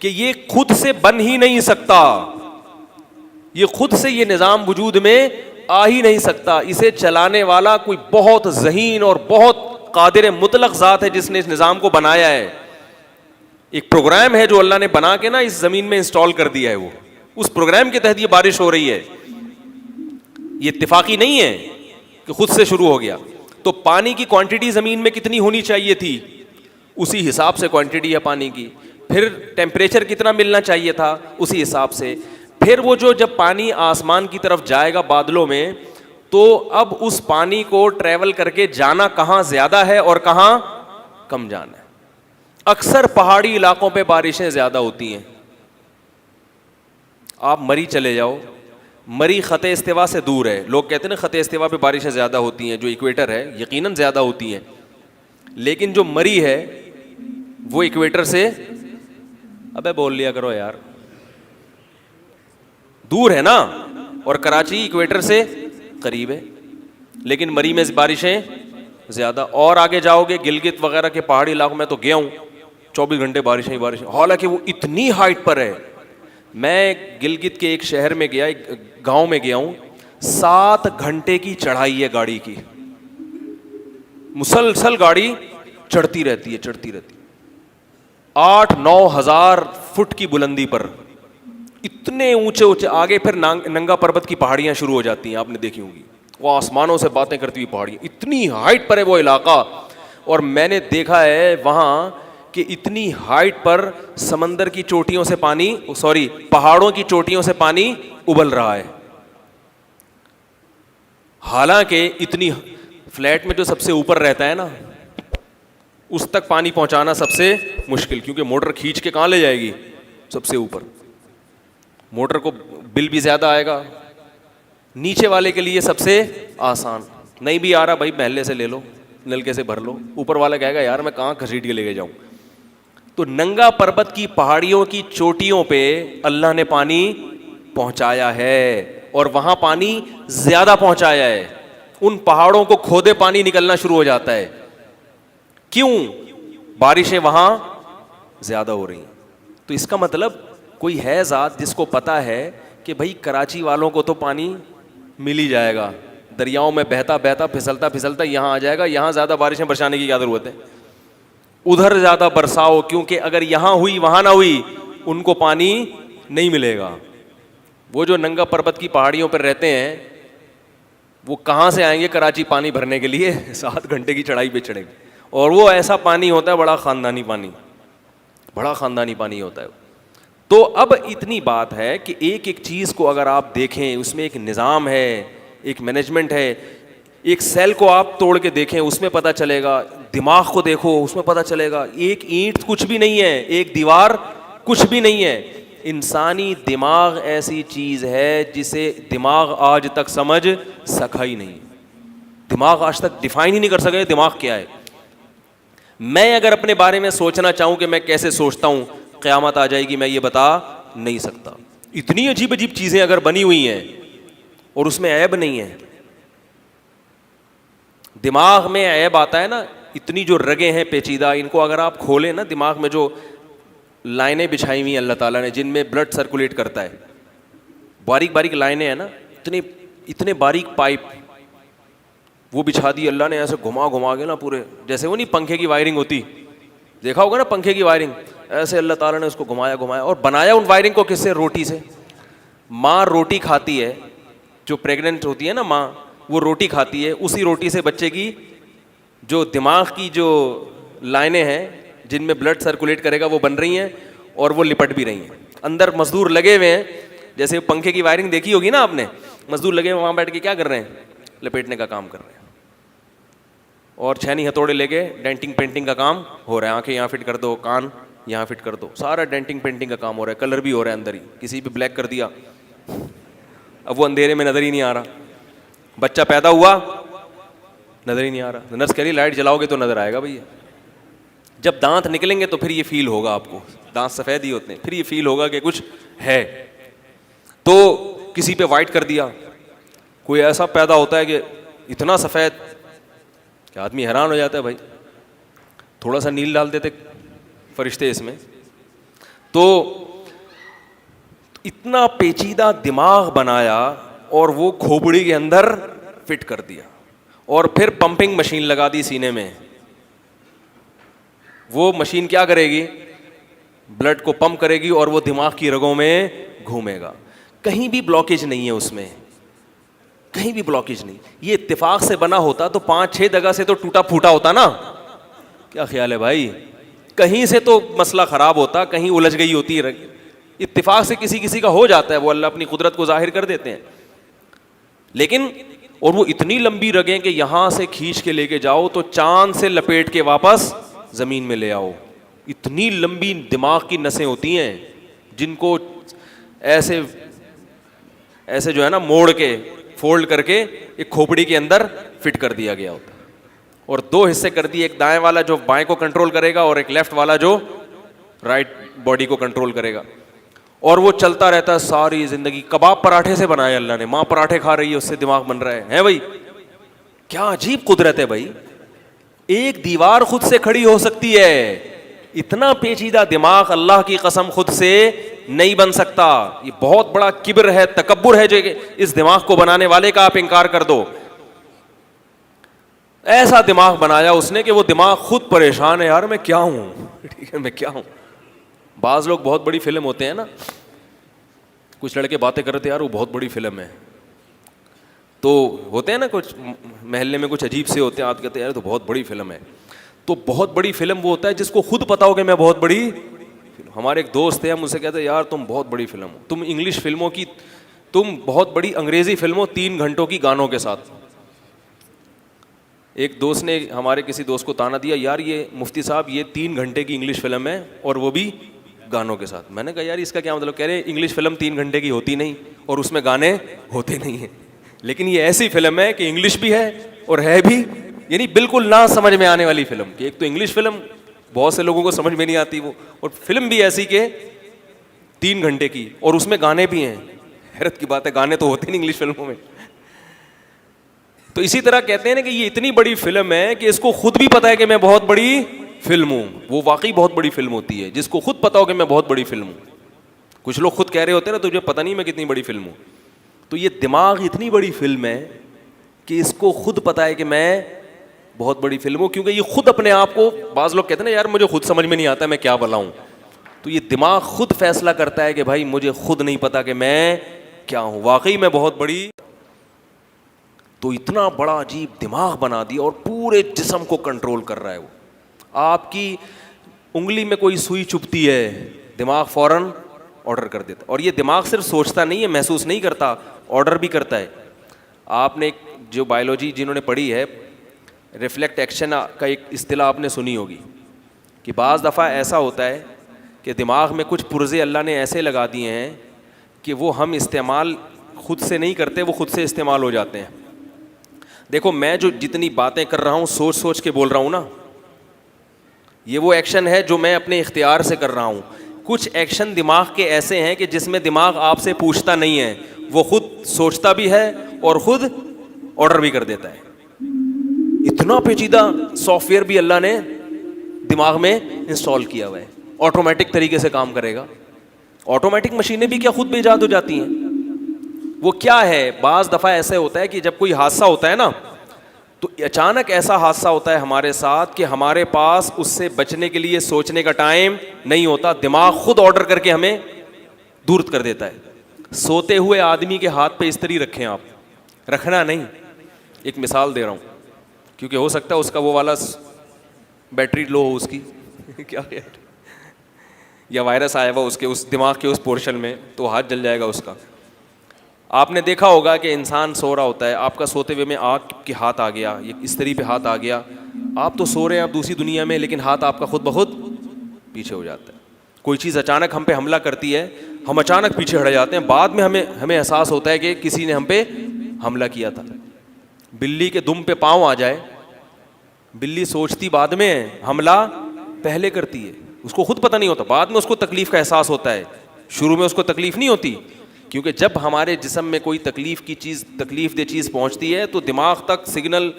کہ یہ خود سے بن ہی نہیں سکتا, یہ خود سے یہ نظام وجود میں آ ہی نہیں سکتا. اسے چلانے والا کوئی بہت ذہین اور بہت قادر مطلق ذات ہے جس نے اس نظام کو بنایا ہے. ایک پروگرام ہے جو اللہ نے بنا کے نا اس زمین میں انسٹال کر دیا ہے, وہ اس پروگرام کے تحت یہ بارش ہو رہی ہے. یہ اتفاقی نہیں ہے کہ خود سے شروع ہو گیا. تو پانی کی کوانٹٹی زمین میں کتنی ہونی چاہیے تھی, اسی حساب سے کوانٹٹی ہے پانی کی. پھر ٹیمپریچر کتنا ملنا چاہیے تھا, اسی حساب سے. پھر وہ جو جب پانی آسمان کی طرف جائے گا بادلوں میں, تو اب اس پانی کو ٹریول کر کے جانا کہاں زیادہ ہے اور کہاں کم جانا ہے. اکثر پہاڑی علاقوں پہ بارشیں زیادہ ہوتی ہیں. آپ مری چلے جاؤ, مری خط استوا سے دور ہے. لوگ کہتے ہیں نا خط استوا پہ بارشیں زیادہ ہوتی ہیں, جو ایکویٹر ہے یقیناً زیادہ ہوتی ہیں, لیکن جو مری ہے وہ ایکویٹر سے, ابے بول لیا کرو یار, دور ہے نا, اور کراچی ایکویٹر سے قریب ہے, لیکن مری میں بارشیں زیادہ. اور آگے جاؤ گے گلگت وغیرہ کے پہاڑی علاقوں میں تو گیا ہوں, 24 گھنٹے بارشیں ہی بارشیں, حالانکہ وہ اتنی ہائٹ پر ہے. میں گلگت کے ایک شہر میں گیا, ایک گاؤں میں گیا ہوں, 7 گھنٹے کی چڑھائی ہے گاڑی کی, مسلسل گاڑی چڑھتی رہتی ہے, 8-9 ہزار فٹ کی بلندی پر, اتنے اونچے اونچے. آگے پھر ننگا پربت کی پہاڑیاں شروع ہو جاتی ہیں, آپ نے دیکھی ہوں گی, وہ آسمانوں سے باتیں کرتی ہوئی پہاڑیاں, اتنی ہائٹ پر ہے وہ علاقہ. اور میں نے دیکھا ہے وہاں کہ اتنی ہائٹ پر سمندر کی چوٹیوں سے پانی, پہاڑوں کی چوٹیوں سے پانی ابل رہا ہے. حالانکہ اتنی فلیٹ میں جو سب سے اوپر رہتا ہے نا, اس تک پانی پہنچانا سب سے مشکل, کیونکہ موٹر کھینچ کے کہاں لے جائے گی سب سے اوپر, موٹر کو بل بھی زیادہ آئے گا. نیچے والے کے لیے سب سے آسان, نہیں بھی آ رہا بھائی محلے سے لے لو, نلکے سے بھر لو. اوپر والا کہے گا یار میں کہاں گھسیٹ کے لے کے جاؤں. تو ننگا پربت کی پہاڑیوں کی چوٹیوں پہ اللہ نے پانی پہنچایا ہے, اور وہاں پانی زیادہ پہنچایا ہے. ان پہاڑوں کو کھودے پانی نکلنا شروع ہو جاتا ہے. کیوں؟ بارشیں وہاں زیادہ ہو رہی ہیں. تو اس کا مطلب کوئی ہے ذات جس کو پتا ہے کہ بھائی کراچی والوں کو تو پانی مل ہی جائے گا, دریاؤں میں بہتا بہتا پھسلتا پھسلتا یہاں آ جائے گا, یہاں زیادہ بارشیں برسانے کی کیا ضرورت ہے, ادھر زیادہ برساؤ, کیونکہ اگر یہاں ہوئی وہاں نہ ہوئی ان کو پانی نہیں ملے گا. وہ جو ننگا پربت کی پہاڑیوں پر رہتے ہیں وہ کہاں سے آئیں گے کراچی پانی بھرنے کے لیے, 7 گھنٹے کی چڑھائی پہ چڑھیں گے. اور وہ ایسا پانی ہوتا ہے بڑا خاندانی پانی, بڑا خاندانی پانی ہوتا ہے. تو اب اتنی بات ہے کہ ایک ایک چیز کو اگر آپ دیکھیں اس میں ایک نظام ہے, ایک مینجمنٹ ہے. ایک سیل کو آپ توڑ کے دیکھیں اس میں پتہ چلے گا, دماغ کو دیکھو اس میں پتہ چلے گا. ایک اینٹ کچھ بھی نہیں ہے, ایک دیوار کچھ بھی نہیں ہے. انسانی دماغ ایسی چیز ہے جسے دماغ آج تک سمجھ سکا ہی نہیں, دماغ آج تک ڈیفائن ہی نہیں کر سکے دماغ کیا ہے. میں اگر اپنے بارے میں سوچنا چاہوں کہ میں کیسے سوچتا ہوں, قیامت آ جائے گی میں یہ بتا نہیں سکتا. اتنی عجیب عجیب چیزیں اگر بنی ہوئی ہیں اور اس میں عیب نہیں ہے. دماغ میں عیب آتا ہے نا, اتنی جو رگیں ہیں پیچیدہ, ان کو اگر آپ کھولیں نا, دماغ میں جو لائنیں بچھائی ہوئی ہیں اللہ تعالیٰ نے جن میں بلڈ سرکولیٹ کرتا ہے, باریک باریک لائنیں ہیں نا, اتنے باریک پائپ وہ بچھا دی اللہ نے, ایسے گھما گھما کے نا پورے, جیسے وہ نہیں پنکھے کی وائرنگ ہوتی, دیکھا ہوگا نا پنکھے کی وائرنگ, ایسے اللہ تعالیٰ نے اس کو گھمایا اور بنایا ان وائرنگ کو کس سے؟ روٹی سے. ماں روٹی کھاتی ہے, جو پریگننٹ ہوتی ہے نا ماں, وہ روٹی کھاتی ہے, اسی روٹی سے بچے کی جو دماغ کی جو لائنیں ہیں جن میں بلڈ سرکولیٹ کرے گا وہ بن رہی ہیں اور وہ لپٹ بھی رہی ہیں. اندر مزدور لگے ہوئے ہیں, جیسے پنکھے کی وائرنگ دیکھی ہوگی نا آپ نے, مزدور لگے ہوئے وہاں بیٹھ کے کیا کر رہے ہیں؟ لپیٹنے کا کام کر رہے ہیں, اور چھینی ہتھوڑے لے کے ڈینٹنگ پینٹنگ کا کام ہو رہا ہے. آنکھیں یہاں فٹ کر دو, کان یہاں فٹ کر دو, سارا ڈینٹنگ پینٹنگ کا کام ہو رہا ہے. کلر بھی ہو رہا ہے اندر ہی, کسی پہ بلیک کر دیا, اب وہ اندھیرے میں نظر ہی نہیں آ رہا. بچہ پیدا ہوا نظر ہی نہیں آ رہا, نرس کہہ رہی لائٹ جلاؤ گے تو نظر آئے گا بھیا. جب دانت نکلیں گے تو پھر یہ فیل ہوگا آپ کو, دانت سفید ہی ہوتے ہیں, پھر یہ فیل ہوگا کہ کچھ ہے. تو کسی پہ وائٹ کر دیا, کوئی ایسا پیدا ہوتا ہے کہ اتنا سفید کہ آدمی حیران ہو جاتا ہے, بھائی تھوڑا سا نیل ڈال دیتے فرشتے اس میں. تو اتنا پیچیدہ دماغ بنایا اور وہ کھوپڑی کے اندر فٹ کر دیا, اور پھر پمپنگ مشین لگا دی سینے میں. وہ مشین کیا کرے گی؟ بلڈ کو پمپ کرے گی اور وہ دماغ کی رگوں میں گھومے گا. کہیں بھی بلاکیج نہیں ہے اس میں, کہیں بھی بلاکیج نہیں. یہ اتفاق سے بنا ہوتا تو 5-6 جگہ سے تو ٹوٹا پھوٹا ہوتا نا. کیا خیال ہے بھائی؟ کہیں سے تو مسئلہ خراب ہوتا, کہیں الجھ گئی ہوتی. اتفاق سے کسی کا ہو جاتا ہے, وہ اللہ اپنی قدرت کو ظاہر کر دیتے ہیں. لیکن اور وہ اتنی لمبی رگیں کہ یہاں سے کھینچ کے لے کے جاؤ تو چاند سے لپیٹ کے واپس زمین میں لے آؤ. اتنی لمبی دماغ کی نسیں ہوتی ہیں جن کو ایسے ایسے جو ہے نا موڑ کے فولڈ کر کے ایک کھوپڑی کے اندر فٹ کر دیا گیا ہوتا ہے, اور 2 حصے کر دیے, ایک دائیں والا جو بائیں کو کنٹرول کرے گا اور ایک لیفٹ والا جو رائٹ باڈی کو کنٹرول کرے گا. اور وہ چلتا رہتا ہے ساری زندگی. کباب پراٹھے سے بنایا اللہ نے, ماں پراٹھے کھا رہی ہے, اس سے دماغ بن رہا ہے بھائی. کیا عجیب قدرت ہے بھائی. ایک دیوار خود سے کھڑی ہو سکتی ہے, اتنا پیچیدہ دماغ اللہ کی قسم خود سے نہیں بن سکتا. یہ بہت بڑا کبر ہے, تکبر ہے جو اس دماغ کو بنانے والے کا آپ انکار کر دو. ایسا دماغ بنایا اس نے کہ وہ دماغ خود پریشان ہے, یار میں کیا ہوں, ٹھیک ہے میں کیا ہوں. بعض لوگ بہت بڑی فلم ہوتے ہیں نا, کچھ لڑکے باتیں کر رہے تھے, یار وہ بہت بڑی فلم ہے. تو ہوتے ہیں نا کچھ محلے میں کچھ عجیب سے ہوتے ہیں, آپ کہتے ہیں یار تو بہت بڑی فلم ہے. تو بہت بڑی فلم وہ ہوتا ہے جس کو خود پتا ہو کہ میں بہت بڑی. ہمارے ایک دوست ہیں, ہم اسے کہتے ہیں یار تم بہت بڑی فلم ہو, تم انگلش فلموں کی, تم بہت بڑی انگریزی فلم ہو 3 گھنٹوں کی گانوں کے ساتھ. ایک دوست نے ہمارے کسی دوست کو تانا دیا, یار یہ مفتی صاحب یہ 3 گھنٹے کی انگلش فلم ہے اور وہ بھی گانوں کے ساتھ. میں نے کہا یار اس کا کیا مطلب؟ کہہ رہے انگلش فلم 3 گھنٹے کی ہوتی نہیں اور اس میں گانے ہوتے نہیں ہیں, لیکن یہ ایسی فلم ہے کہ انگلش بھی ہے اور ہے بھی, یعنی بالکل نہ سمجھ میں آنے والی فلم. کہ ایک تو انگلش فلم بہت سے لوگوں کو سمجھ میں نہیں آتی وہ, اور فلم بھی ایسی کہ 3 گھنٹے کی اور اس میں گانے بھی ہیں. حیرت کی بات ہے, گانے تو ہوتے نہیں انگلش فلموں میں. تو اسی طرح کہتے ہیں نا کہ یہ اتنی بڑی فلم ہے کہ اس کو خود بھی پتا ہے کہ میں بہت بڑی فلم ہوں. وہ واقعی بہت بڑی فلم ہوتی ہے جس کو خود پتا ہو کہ میں بہت بڑی فلم ہوں. کچھ لوگ خود کہہ رہے ہوتے ہیں نا تجھے پتہ نہیں میں کتنی بڑی فلم ہوں. تو یہ دماغ اتنی بڑی فلم ہے کہ اس کو خود پتا ہے کہ میں بہت بڑی فلم ہوں, کیونکہ یہ خود اپنے آپ کو, بعض لوگ کہتے ہیں نا یار مجھے خود سمجھ میں نہیں آتا میں کیا بلاؤں. تو یہ دماغ خود فیصلہ کرتا ہے کہ بھائی مجھے خود نہیں پتا کہ میں کیا ہوں, واقعی میں بہت بڑی. تو اتنا بڑا عجیب دماغ بنا دیا اور پورے جسم کو کنٹرول کر رہا ہے. وہ آپ کی انگلی میں کوئی سوئی چبھتی ہے, دماغ فوراً آرڈر کر دیتا. اور یہ دماغ صرف سوچتا نہیں ہے, محسوس نہیں کرتا, آرڈر بھی کرتا ہے. آپ نے جو بایولوجی جنہوں نے پڑھی ہے, ریفلیکٹ ایکشن کا ایک اصطلاح آپ نے سنی ہوگی کہ بعض دفعہ ایسا ہوتا ہے کہ دماغ میں کچھ پرزے اللہ نے ایسے لگا دیے ہیں کہ وہ ہم استعمال خود سے نہیں کرتے, وہ خود سے استعمال ہو جاتے ہیں. دیکھو میں جو جتنی باتیں کر رہا ہوں سوچ سوچ کے بول رہا ہوں نا, یہ وہ ایکشن ہے جو میں اپنے اختیار سے کر رہا ہوں. کچھ ایکشن دماغ کے ایسے ہیں کہ جس میں دماغ آپ سے پوچھتا نہیں ہے, وہ خود سوچتا بھی ہے اور خود آرڈر بھی کر دیتا ہے. اتنا پیچیدہ سافٹ ویئر بھی اللہ نے دماغ میں انسٹال کیا ہوا ہے, آٹومیٹک طریقے سے کام کرے گا. آٹومیٹک مشینیں بھی کیا خود بے ایجاد ہو جاتی ہیں, وہ کیا ہے؟ بعض دفعہ ایسے ہوتا ہے کہ جب کوئی حادثہ ہوتا ہے نا تو اچانک ایسا حادثہ ہوتا ہے ہمارے ساتھ کہ ہمارے پاس اس سے بچنے کے لیے سوچنے کا ٹائم نہیں ہوتا, دماغ خود آرڈر کر کے ہمیں دور کر دیتا ہے. سوتے ہوئے آدمی کے ہاتھ پہ استری رکھیں آپ, رکھنا نہیں. ایک مثال دے رہا ہوں کیونکہ ہو سکتا ہے اس کا وہ والا بیٹری لو ہو اس کی کیا یا وائرس آیا ہوا اس کے اس دماغ کے اس پورشن میں, تو ہاتھ جل جائے گا اس کا. آپ نے دیکھا ہوگا کہ انسان سو رہا ہوتا ہے, آپ کا سوتے ہوئے میں آنکھ کے ہاتھ آ گیا, یہ استری پہ ہاتھ آ گیا, آپ تو سو رہے ہیں آپ دوسری دنیا میں, لیکن ہاتھ آپ کا خود بخود پیچھے ہو جاتا ہے. کوئی چیز اچانک ہم پہ حملہ کرتی ہے, ہم اچانک پیچھے ہٹ جاتے ہیں, بعد میں ہمیں احساس ہوتا ہے کہ کسی نے ہم پہ حملہ کیا تھا. بلی کے دم پہ پاؤں آ جائے, بلی سوچتی بعد میں ہے, حملہ پہلے کرتی ہے, اس کو خود پتہ نہیں ہوتا, بعد میں اس کو تکلیف کا احساس ہوتا ہے, شروع میں اس کو تکلیف نہیں ہوتی. کیونکہ جب ہمارے جسم میں کوئی تکلیف دہ چیز پہنچتی ہے تو دماغ تک سگنل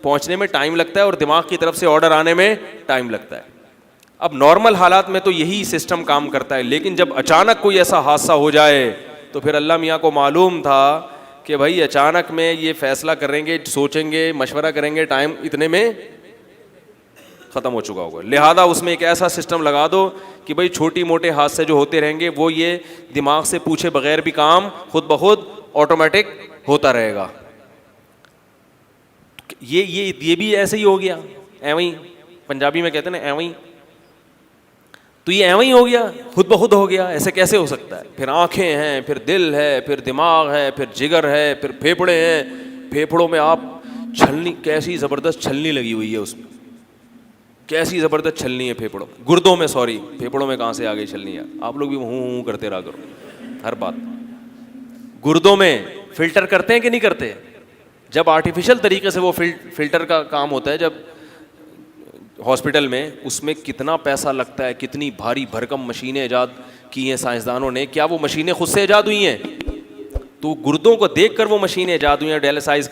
پہنچنے میں ٹائم لگتا ہے اور دماغ کی طرف سے آرڈر آنے میں ٹائم لگتا ہے. اب نارمل حالات میں تو یہی سسٹم کام کرتا ہے, لیکن جب اچانک کوئی ایسا حادثہ ہو جائے تو پھر اللہ میاں کو معلوم تھا کہ بھائی اچانک میں یہ فیصلہ کریں گے, سوچیں گے, مشورہ کریں گے, ٹائم اتنے میں ختم ہو چکا ہوگا. لہذا اس میں ایک ایسا سسٹم لگا دو کہ بھائی چھوٹی موٹے حادثے جو ہوتے رہیں گے وہ یہ دماغ سے پوچھے بغیر بھی کام خود بخود آٹومیٹک ہوتا رہے گا. یہ بھی ایسے ہی ہو گیا, ایویں پنجابی میں کہتے ہیں نا ایویں, تو یہ ایویں ہو گیا, خود بخود ہو گیا. ایسے کیسے ہو سکتا ہے؟ پھر آنکھیں ہیں, پھر دل ہے, پھر دماغ ہے, پھر جگر ہے, پھر پھیپھڑے ہیں. پھیپھڑوں میں آپ چھلنی, کیسی زبردست چھلنی لگی ہوئی ہے اس میں, کیسی زبردست چھلنی ہے پھیپھڑوں, گردوں میں, سوری پھیپھڑوں میں کہاں سے آ گئی چھلنی ہے؟ آپ لوگ بھی ہوں کرتے رہا کرو ہر بات. گردوں میں فلٹر کرتے ہیں کہ نہیں کرتے؟ جب آرٹیفیشل طریقے سے وہ فلٹر کا کام ہوتا ہے, جب ہاسپٹل میں, اس میں کتنا پیسہ لگتا ہے, کتنی بھاری بھرکم مشینیں ایجاد کی ہیں سائنسدانوں نے. کیا وہ مشینیں خود سے ایجاد ہوئی ہیں؟ تو گردوں کو دیکھ کر وہ مشینیں ایجاد ہوئی ہیں, ڈیالسائز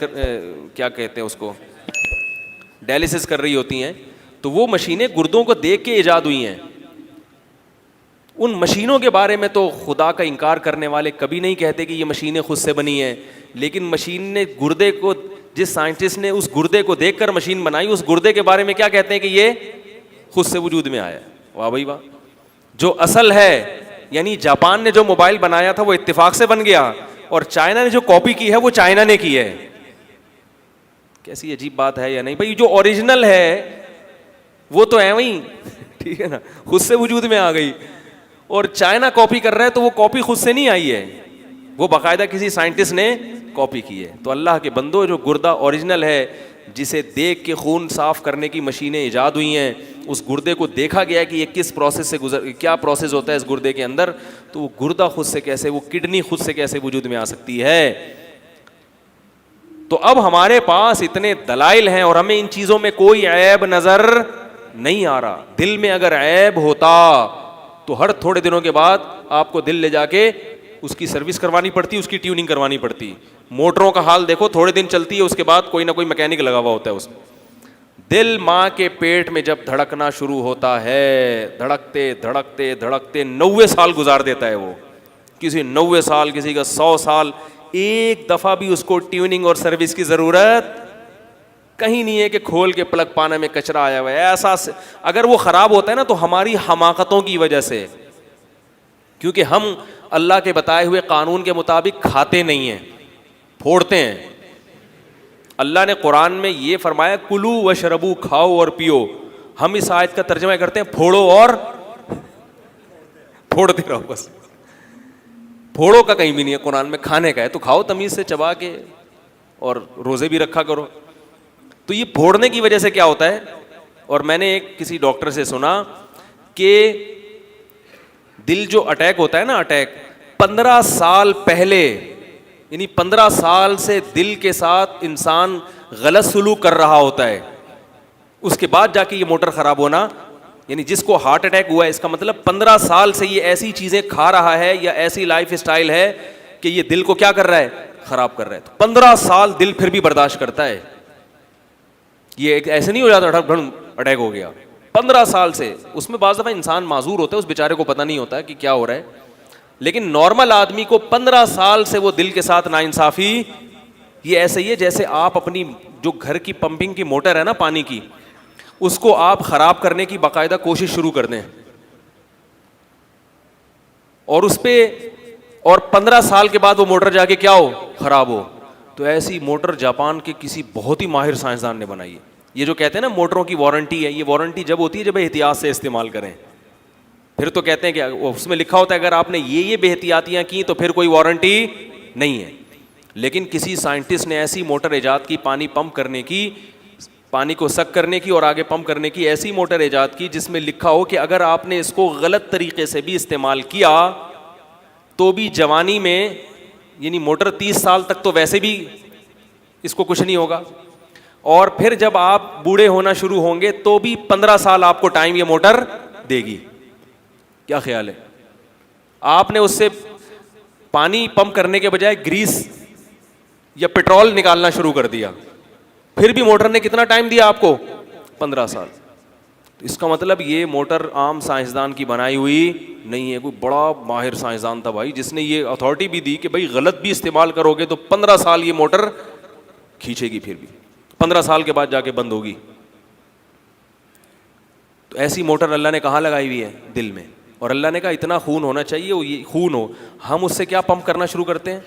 کیا کہتے ہیں اس کو, ڈیالسس کر رہی ہوتی ہیں, تو وہ مشینیں گردوں کو دیکھ کے ایجاد ہوئی ہیں. ان مشینوں کے بارے میں تو خدا کا انکار کرنے والے کبھی نہیں کہتے کہ یہ مشینیں خود سے بنی ہیں, لیکن مشین نے گردے کو, جس سائنٹسٹ نے اس گردے کو دیکھ کر مشین بنائی, اس گردے کے بارے میں کیا کہتے ہیں کہ یہ خود سے وجود میں آیا. واہ بھائی واہ. جو اصل ہے, یعنی جاپان نے جو موبائل بنایا تھا وہ اتفاق سے بن گیا, اور چائنا نے جو کاپی کی ہے وہ چائنا نے کی ہے. کیسی عجیب بات ہے یا نہیں بھائی؟ جو اوریجنل ہے وہ تو ایویں, ٹھیک ہے نا, خود سے وجود میں آ گئی, اور چائنا کاپی کر رہا ہے تو وہ کاپی خود سے نہیں آئی ہے, وہ باقاعدہ کسی سائنٹسٹ نے کاپی کی ہے. تو اللہ کے بندو, جو گردہ اوریجنل ہے, جسے دیکھ کے خون صاف کرنے کی مشینیں ایجاد ہوئی ہیں, اس گردے کو دیکھا گیا ہے کہ یہ کس پروسیس سے کیا پروسیس ہوتا ہے اس گردے کے اندر, تو وہ گردہ خود سے کیسے, وہ کڈنی خود سے کیسے وجود میں آ سکتی ہے؟ تو اب ہمارے پاس اتنے دلائل ہیں اور ہمیں ان چیزوں میں کوئی عیب نظر نہیں آ رہا. دل میں اگر عیب ہوتا تو ہر تھوڑے دنوں کے بعد آپ کو دل لے جا کے اس کی سروس کروانی پڑتی, اس کی ٹیوننگ کروانی پڑتی. موٹروں کا حال دیکھو, تھوڑے دن چلتی ہے, اس کے بعد کوئی نہ کوئی میکینک لگا ہوا ہوتا ہے اس میں. دل ماں کے پیٹ میں جب دھڑکنا شروع ہوتا ہے, دھڑکتے دھڑکتے دھڑکتے 90 سال گزار دیتا ہے وہ, کسی 90 سال, کسی کا 100 سال. ایک دفعہ بھی اس کو ٹیوننگ اور سروس کی ضرورت کہیں نہیں ہے کہ کھول کے پلگ پانے میں کچرا آیا ہوا ہے. ایسا اگر وہ خراب ہوتا ہے نا تو ہماری حماقتوں کی وجہ سے, کیونکہ ہم اللہ کے بتائے ہوئے قانون کے مطابق کھاتے نہیں ہیں, پھوڑتے ہیں. اللہ نے قرآن میں یہ فرمایا کلو وشربو, کھاؤ اور پیو. ہم اس آیت کا ترجمہ کرتے ہیں پھوڑو اور پھوڑتے رہو بس. پھوڑو کا کہیں بھی نہیں ہے قرآن میں, کھانے کا ہے تو کھاؤ تمیز سے چبا کے, اور روزے بھی رکھا کرو. تو یہ پھوڑنے کی وجہ سے کیا ہوتا ہے, اور میں نے ایک کسی ڈاکٹر سے سنا کہ دل جو اٹیک ہوتا ہے نا, اٹیک 15 سال پہلے, یعنی 15 سال سے دل کے ساتھ انسان غلط سلوک کر رہا ہوتا ہے, اس کے بعد جا کے یہ موٹر خراب ہونا, یعنی جس کو ہارٹ اٹیک ہوا ہے اس کا مطلب 15 سال سے یہ ایسی چیزیں کھا رہا ہے یا ایسی لائف اسٹائل ہے کہ یہ دل کو کیا کر رہا ہے, خراب کر رہا ہے. تو 15 سال دل پھر بھی برداشت کرتا ہے, یہ ایسے نہیں ہو جاتا اٹیک ہو گیا. 15 سال سے, اس میں بعض دفعہ انسان معذور ہوتا ہے, اس بیچارے کو پتہ نہیں ہوتا ہے کہ کیا ہو رہا ہے. لیکن نارمل آدمی کو 15 سال سے وہ دل کے ساتھ ناانصافی. یہ ایسے ہی ہے جیسے آپ اپنی جو گھر کی پمپنگ کی موٹر ہے نا پانی کی, اس کو آپ خراب کرنے کی باقاعدہ کوشش شروع کر دیں, اور اس پہ اور 15 سال کے بعد وہ موٹر جا کے کیا ہو, خراب ہو. تو ایسی موٹر جاپان کے کسی بہت ہی ماہر سائنسدان نے بنائی ہے. یہ جو کہتے ہیں نا موٹروں کی وارنٹی ہے, یہ وارنٹی جب ہوتی ہے جب احتیاط سے استعمال کریں. پھر تو کہتے ہیں کہ اس میں لکھا ہوتا ہے اگر آپ نے یہ بے احتیاطیاں کی تو پھر کوئی وارنٹی نہیں ہے. لیکن کسی سائنٹسٹ نے ایسی موٹر ایجاد کی, پانی پمپ کرنے کی, پانی کو سک کرنے کی اور آگے پمپ کرنے کی ایسی موٹر ایجاد کی جس میں لکھا ہو کہ اگر آپ نے اس کو غلط طریقے سے بھی استعمال کیا تو بھی جوانی میں, یعنی موٹر 30 سال تک تو ویسے بھی اس کو کچھ نہیں ہوگا, اور پھر جب آپ بوڑھے ہونا شروع ہوں گے تو بھی 15 سال آپ کو ٹائم یہ موٹر دے گی. کیا خیال ہے؟ آپ نے اس سے پانی پمپ کرنے کے بجائے گریس یا پیٹرول نکالنا شروع کر دیا, پھر بھی موٹر نے کتنا ٹائم دیا آپ کو, 15 سال. تو اس کا مطلب یہ موٹر عام سائنسدان کی بنائی ہوئی نہیں ہے, کوئی بڑا ماہر سائنسدان تھا بھائی جس نے یہ اتھارٹی بھی دی کہ بھائی غلط بھی استعمال کرو گے تو 15 سال یہ موٹر کھینچے گی, پھر بھی 15 سال کے بعد جا کے بند ہوگی. تو ایسی موٹر اللہ نے کہاں لگائی ہوئی ہے, دل میں. اور اللہ نے کہا اتنا خون ہونا چاہیے, وہ یہ خون ہو. ہم اس سے کیا پمپ کرنا شروع کرتے ہیں,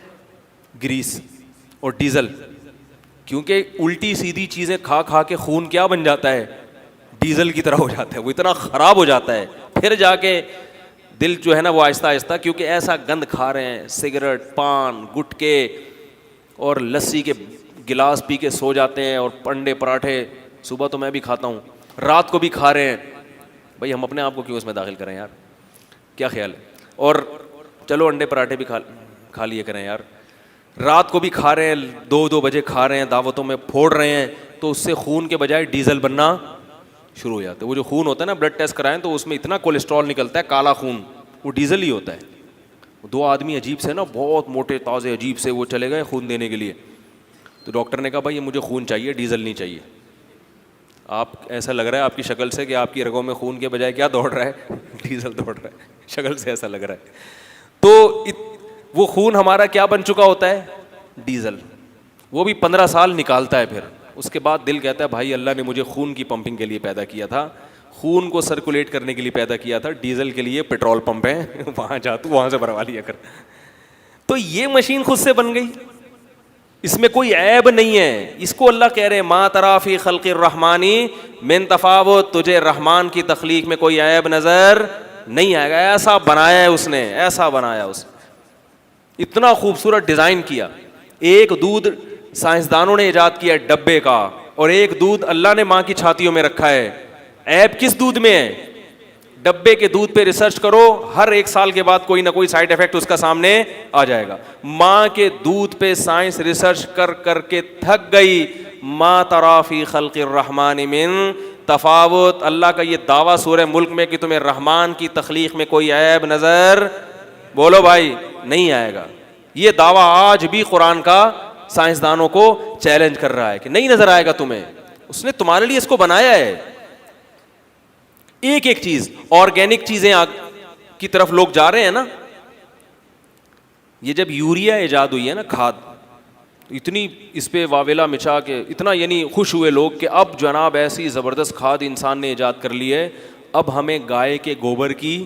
گریس اور ڈیزل, کیونکہ الٹی سیدھی چیزیں کھا کھا کے خون کیا بن جاتا ہے, ڈیزل کی طرح ہو جاتا ہے, وہ اتنا خراب ہو جاتا ہے. پھر جا کے دل جو ہے نا وہ آہستہ آہستہ, کیونکہ ایسا گند کھا رہے ہیں, سگریٹ, پان, گٹکے اور لسی کے گلاس پی کے سو جاتے ہیں, اور انڈے پراٹھے صبح تو میں بھی کھاتا ہوں, رات کو بھی کھا رہے ہیں. بھائی ہم اپنے آپ کو کیوں اس میں داخل کریں یار, کیا خیال ہے؟ اور چلو انڈے پراٹھے بھی کھا لیے کریں یار, رات کو بھی کھا رہے ہیں, 2 بجے کھا رہے ہیں, دعوتوں میں پھوڑ رہے ہیں, تو اس سے خون کے بجائے ڈیزل بننا شروع ہو جاتا ہے. وہ جو خون ہوتا ہے نا, بلڈ ٹیسٹ کرائیں تو اس میں اتنا کولیسٹرول نکلتا ہے, کالا خون, وہ ڈیزل ہی ہوتا ہے. 2 آدمی عجیب سے نا, بہت موٹے تازے عجیب سے, وہ چلے گئے خون دینے کے لیے. تو ڈاکٹر نے کہا بھائی یہ مجھے خون چاہیے, ڈیزل نہیں چاہیے. آپ ایسا لگ رہا ہے آپ کی شکل سے کہ آپ کی رگوں میں خون کے بجائے کیا دوڑ رہا ہے, ڈیزل دوڑ رہا ہے, شکل سے ایسا لگ رہا ہے. تو وہ خون ہمارا کیا بن چکا ہوتا ہے, ڈیزل. وہ بھی 15 سال نکالتا ہے. پھر اس کے بعد دل کہتا ہے بھائی اللہ نے مجھے خون کی پمپنگ کے لیے پیدا کیا تھا, خون کو سرکولیٹ کرنے کے لیے پیدا کیا تھا, ڈیزل کے لیے پیٹرول پمپ ہے, وہاں جا تو وہاں سے بھروا لیا کر. تو یہ مشین خود سے بن گئی, اس میں کوئی عیب نہیں ہے. اس کو اللہ کہہ رہے ہیں ما تری فی خلق الرحمانی من تفاوت, تجھے رحمان کی تخلیق میں کوئی عیب نظر نہیں آئے گا. ایسا بنایا ہے اس نے, ایسا بنایا اس نے, اتنا خوبصورت ڈیزائن کیا. ایک دودھ سائنسدانوں نے ایجاد کیا ڈبے کا, اور ایک دودھ اللہ نے ماں کی چھاتیوں میں رکھا ہے. عیب کس دودھ میں ہے؟ ڈبے کے دودھ پہ ریسرچ کرو, ہر 1 سال کے بعد کوئی نہ کوئی سائیڈ افیکٹ اس کا سامنے آ جائے گا. ماں کے دودھ پہ سائنس ریسرچ کر کر کے تھک گئی. ما تری فی خلق الرحمن من تفاوت, اللہ کا یہ دعویٰ سورہ ملک میں کہ تمہیں رحمان کی تخلیق میں کوئی عیب نظر, بولو بھائی, نہیں آئے گا. یہ دعویٰ آج بھی قرآن کا سائنسدانوں کو چیلنج کر رہا ہے کہ نہیں نظر آئے گا تمہیں, اس نے تمہارے لیے اس کو بنایا ہے. ایک ایک چیز, آرگینک چیزیں کی طرف لوگ جا رہے ہیں نا. یہ جب یوریا ایجاد ہوئی ہے نا, کھاد, اتنی اس پہ واویلا مچا کے اتنا یعنی خوش ہوئے لوگ کہ اب جناب ایسی زبردست کھاد انسان نے ایجاد کر لی ہے, اب ہمیں گائے کے گوبر کی,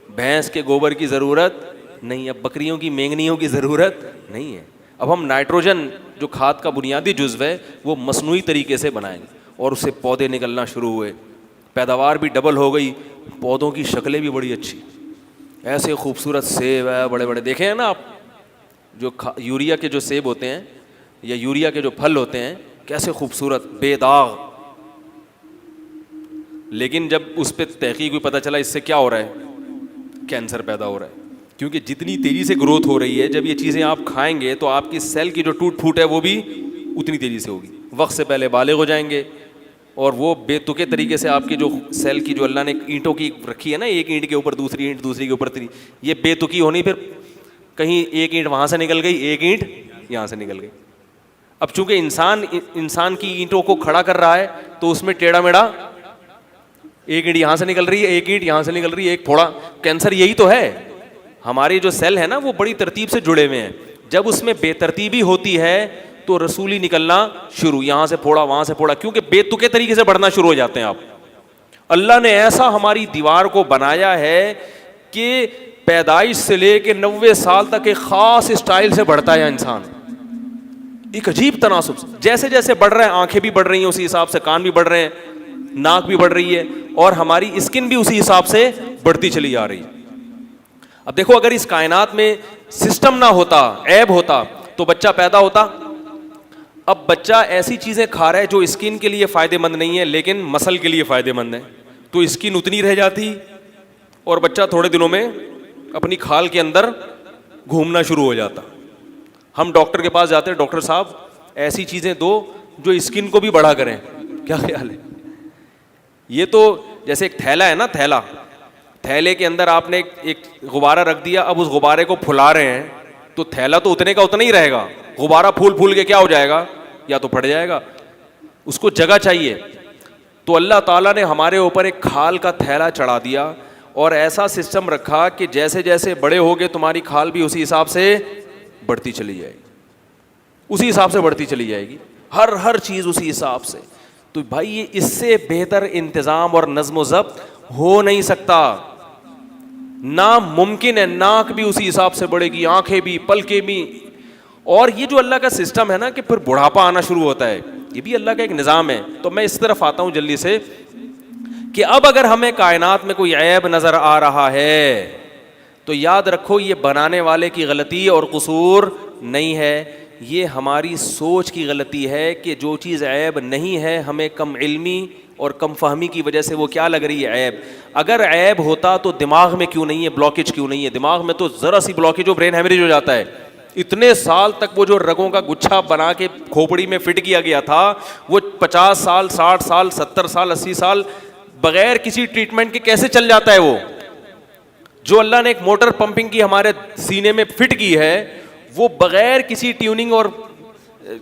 بھینس کے گوبر کی ضرورت نہیں, اب بکریوں کی مینگنیوں کی ضرورت نہیں ہے. اب ہم نائٹروجن جو کھاد کا بنیادی جزو ہے وہ مصنوعی طریقے سے بنائیں گے, اور اس سے پودے نکلنا شروع ہوئے, پیداوار بھی ڈبل ہو گئی, پودوں کی شکلیں بھی بڑی اچھی, ایسے خوبصورت سیب ہے بڑے بڑے. دیکھیں ہیں نا آپ, جو یوریا کے جو سیب ہوتے ہیں یا یوریا کے جو پھل ہوتے ہیں کیسے خوبصورت بے داغ. لیکن جب اس پہ تحقیق ہوئی, پتہ چلا اس سے کیا ہو رہا ہے, کینسر پیدا ہو رہا ہے. کیونکہ جتنی تیزی سے گروتھ ہو رہی ہے, جب یہ چیزیں آپ کھائیں گے تو آپ کی سیل کی جو ٹوٹ پھوٹ ہے وہ بھی اتنی تیزی سے ہوگی, وقت سے پہلے بالغ ہو جائیں گے, اور وہ بے تکے طریقے سے آپ کی جو سیل کی جو اللہ نے اینٹوں کی رکھی ہے نا, ایک اینٹ کے اوپر دوسری اینٹ, دوسری کے اوپر یہ بے تکی ہونی, پھر کہیں ایک اینٹ وہاں سے نکل گئی, ایک اینٹ یہاں سے نکل گئی. اب چونکہ انسان کی اینٹوں کو کھڑا کر رہا ہے تو اس میں ٹیڑھا میڑھا, ایک اینٹ یہاں سے نکل رہی ہے, ایک اینٹ یہاں سے نکل رہی ہے, ایک پھوڑا. کینسر یہی تو ہے, ہمارے جو سیل ہیں نا وہ بڑی ترتیب سے جڑے ہوئے ہیں. جب اس میں بے ترتیبی ہوتی ہے تو رسولی نکلنا شروع, یہاں سے پھوڑا وہاں سے پھوڑا, کیونکہ بے تکے طریقے سے بڑھنا شروع ہو جاتے ہیں آپ. اللہ نے ایسا ہماری دیوار کو بنایا ہے کہ پیدائش سے لے کے 90 سال تک ایک خاص اسٹائل سے بڑھتا ہے انسان, ایک عجیب تناسب. جیسے جیسے بڑھ رہے ہیں آنکھیں بھی بڑھ رہی ہیں, اسی حساب سے کان بھی بڑھ رہے ہیں, ناک بھی بڑھ رہی ہے, اور ہماری اسکن بھی اسی حساب سے بڑھتی چلی جا رہی ہے. اب دیکھو اگر اس کائنات میں سسٹم نہ ہوتا, عیب ہوتا, تو بچہ پیدا ہوتا. اب بچہ ایسی چیزیں کھا رہا ہے جو اسکن کے لیے فائدہ مند نہیں ہے لیکن مسل کے لیے فائدہ مند ہے, تو اسکن اتنی رہ جاتی اور بچہ تھوڑے دنوں میں اپنی کھال کے اندر گھومنا شروع ہو جاتا. ہم ڈاکٹر کے پاس جاتے ہیں, ڈاکٹر صاحب ایسی چیزیں دو جو اسکن کو بھی بڑا کریں. کیا خیال ہے؟ یہ تو جیسے ایک تھیلا ہے نا, تھیلے کے اندر آپ نے ایک غبارہ رکھ دیا, اب اس غبارے کو پھلا رہے ہیں تو تھیلا تو اتنے کا اتنا ہی رہے گا, غبارہ پھول کے کیا ہو جائے گا, یا تو پھٹ جائے گا. اس کو جگہ چاہیے. تو اللہ تعالیٰ نے ہمارے اوپر ایک کھال کا تھیلا چڑھا دیا اور ایسا سسٹم رکھا کہ جیسے جیسے بڑے ہوگے تمہاری کھال بھی اسی حساب سے بڑھتی چلی جائے گی, اسی حساب سے بڑھتی چلی جائے گی, ہر چیز اسی حساب سے. تو بھائی یہ اس سے بہتر انتظام اور نظم و ضبط ہو نہیں سکتا, ناممکن ہے. ناک بھی اسی حساب سے بڑھے گی, آنکھیں بھی, پلکیں بھی. اور یہ جو اللہ کا سسٹم ہے نا کہ پھر بڑھاپا آنا شروع ہوتا ہے, یہ بھی اللہ کا ایک نظام ہے. تو میں اس طرف آتا ہوں جلدی سے کہ اب اگر ہمیں کائنات میں کوئی عیب نظر آ رہا ہے تو یاد رکھو یہ بنانے والے کی غلطی اور قصور نہیں ہے, یہ ہماری سوچ کی غلطی ہے کہ جو چیز عیب نہیں ہے ہمیں کم علمی اور کم فہمی کی وجہ سے وہ کیا لگ رہی ہے عیب. اگر عیب ہوتا تو دماغ میں کیوں نہیں ہے, بلاکیج کیوں نہیں ہے دماغ میں؟ تو ذرا سی بلاکیج ہو برین ہیمریج ہو جاتا ہے. اتنے سال تک وہ جو رگوں کا گچھا بنا کے کھوپڑی میں فٹ کیا گیا تھا وہ 50 سال 60 سال 70 سال 80 سال بغیر کسی ٹریٹمنٹ کے کیسے چل جاتا ہے؟ وہ جو اللہ نے ایک موٹر پمپنگ کی ہمارے سینے میں فٹ کی ہے وہ بغیر کسی ٹیوننگ اور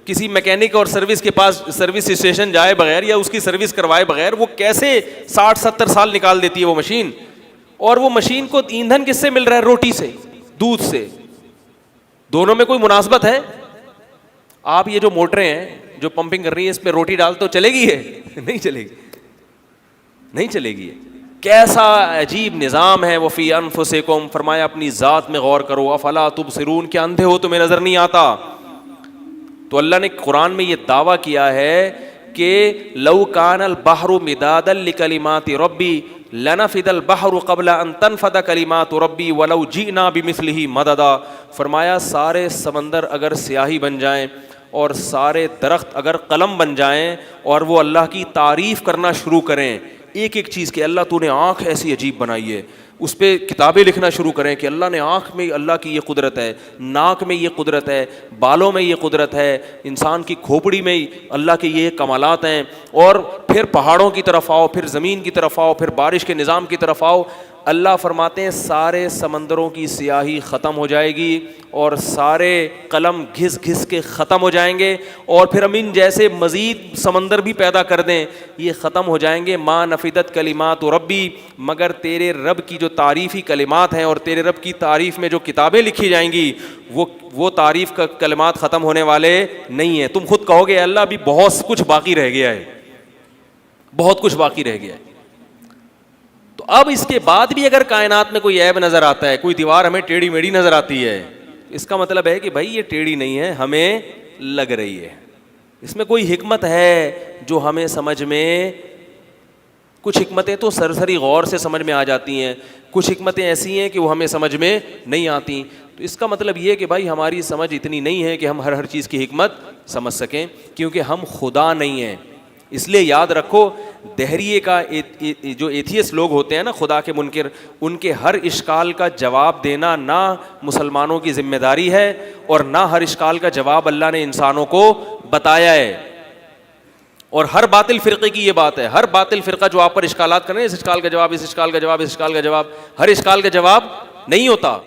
کسی میکینک اور سروس کے پاس سروس اسٹیشن جائے بغیر یا اس کی سروس کروائے بغیر وہ کیسے 60-70 سال نکال دیتی ہے وہ مشین. اور وہ مشین کو ایندھن کس سے مل رہا ہے؟ روٹی سے, دودھ سے. دونوں میں کوئی مناسبت ہے؟ آپ یہ جو موٹریں ہیں جو پمپنگ کر رہی ہیں اس پہ روٹی ڈال تو چلے گی ہے؟ نہیں چلے گی, نہیں چلے گی. کیسا عجیب نظام ہے. وفی انفسکم, فرمایا اپنی ذات میں غور کرو. افلا تبصرون, کیا اندھے ہو تمہیں نظر نہیں آتا؟ تو اللہ نے قرآن میں یہ دعویٰ کیا ہے کہ لو کان البحر مدادا لکلمات ربی لنفد البحر قبل ان تنفد کلمات ربی ولو جئنا بمثلہ مددا. فرمایا سارے سمندر اگر سیاہی بن جائیں اور سارے درخت اگر قلم بن جائیں اور وہ اللہ کی تعریف کرنا شروع کریں ایک ایک چیز کے, اللہ تو نے آنکھ ایسی عجیب بنائی ہے, اس پہ کتابیں لکھنا شروع کریں کہ اللہ نے آنکھ میں اللہ کی یہ قدرت ہے, ناک میں یہ قدرت ہے, بالوں میں یہ قدرت ہے, انسان کی کھوپڑی میں اللہ کے یہ کمالات ہیں. اور پھر پہاڑوں کی طرف آؤ, پھر زمین کی طرف آؤ, پھر بارش کے نظام کی طرف آؤ. اللہ فرماتے ہیں سارے سمندروں کی سیاہی ختم ہو جائے گی اور سارے قلم گھس گھس کے ختم ہو جائیں گے, اور پھر ہم ان جیسے مزید سمندر بھی پیدا کر دیں یہ ختم ہو جائیں گے. ما نفدت کلمات ربی, مگر تیرے رب کی جو تعریفی کلمات ہیں اور تیرے رب کی تعریف میں جو کتابیں لکھی جائیں گی وہ تعریف کا کلمات ختم ہونے والے نہیں ہیں. تم خود کہو گے اللہ ابھی بہت کچھ باقی رہ گیا ہے, بہت کچھ باقی رہ گیا ہے. تو اب اس کے بعد بھی اگر کائنات میں کوئی عیب نظر آتا ہے, کوئی دیوار ہمیں ٹیڑھی میڑھی نظر آتی ہے, اس کا مطلب ہے کہ بھائی یہ ٹیڑھی نہیں ہے, ہمیں لگ رہی ہے. اس میں کوئی حکمت ہے جو ہمیں سمجھ میں, کچھ حکمتیں تو سرسری غور سے سمجھ میں آ جاتی ہیں, کچھ حکمتیں ایسی ہیں کہ وہ ہمیں سمجھ میں نہیں آتی. تو اس کا مطلب یہ کہ بھائی ہماری سمجھ اتنی نہیں ہے کہ ہم ہر چیز کی حکمت سمجھ سکیں, کیونکہ ہم خدا نہیں ہیں. اس لیے یاد رکھو دہریے کا جو ایتھیسٹ لوگ ہوتے ہیں نا, خدا کے منکر, ان کے ہر اشکال کا جواب دینا نہ مسلمانوں کی ذمہ داری ہے اور نہ ہر اشکال کا جواب اللہ نے انسانوں کو بتایا ہے. اور ہر باطل فرقے کی یہ بات ہے, ہر باطل فرقہ جو آپ پر اشکالات کر رہے ہیں, اس اشکال کا جواب, اس اشکال کا جواب, اس اشکال کا جواب, ہر اشکال کا جواب نہیں ہوتا.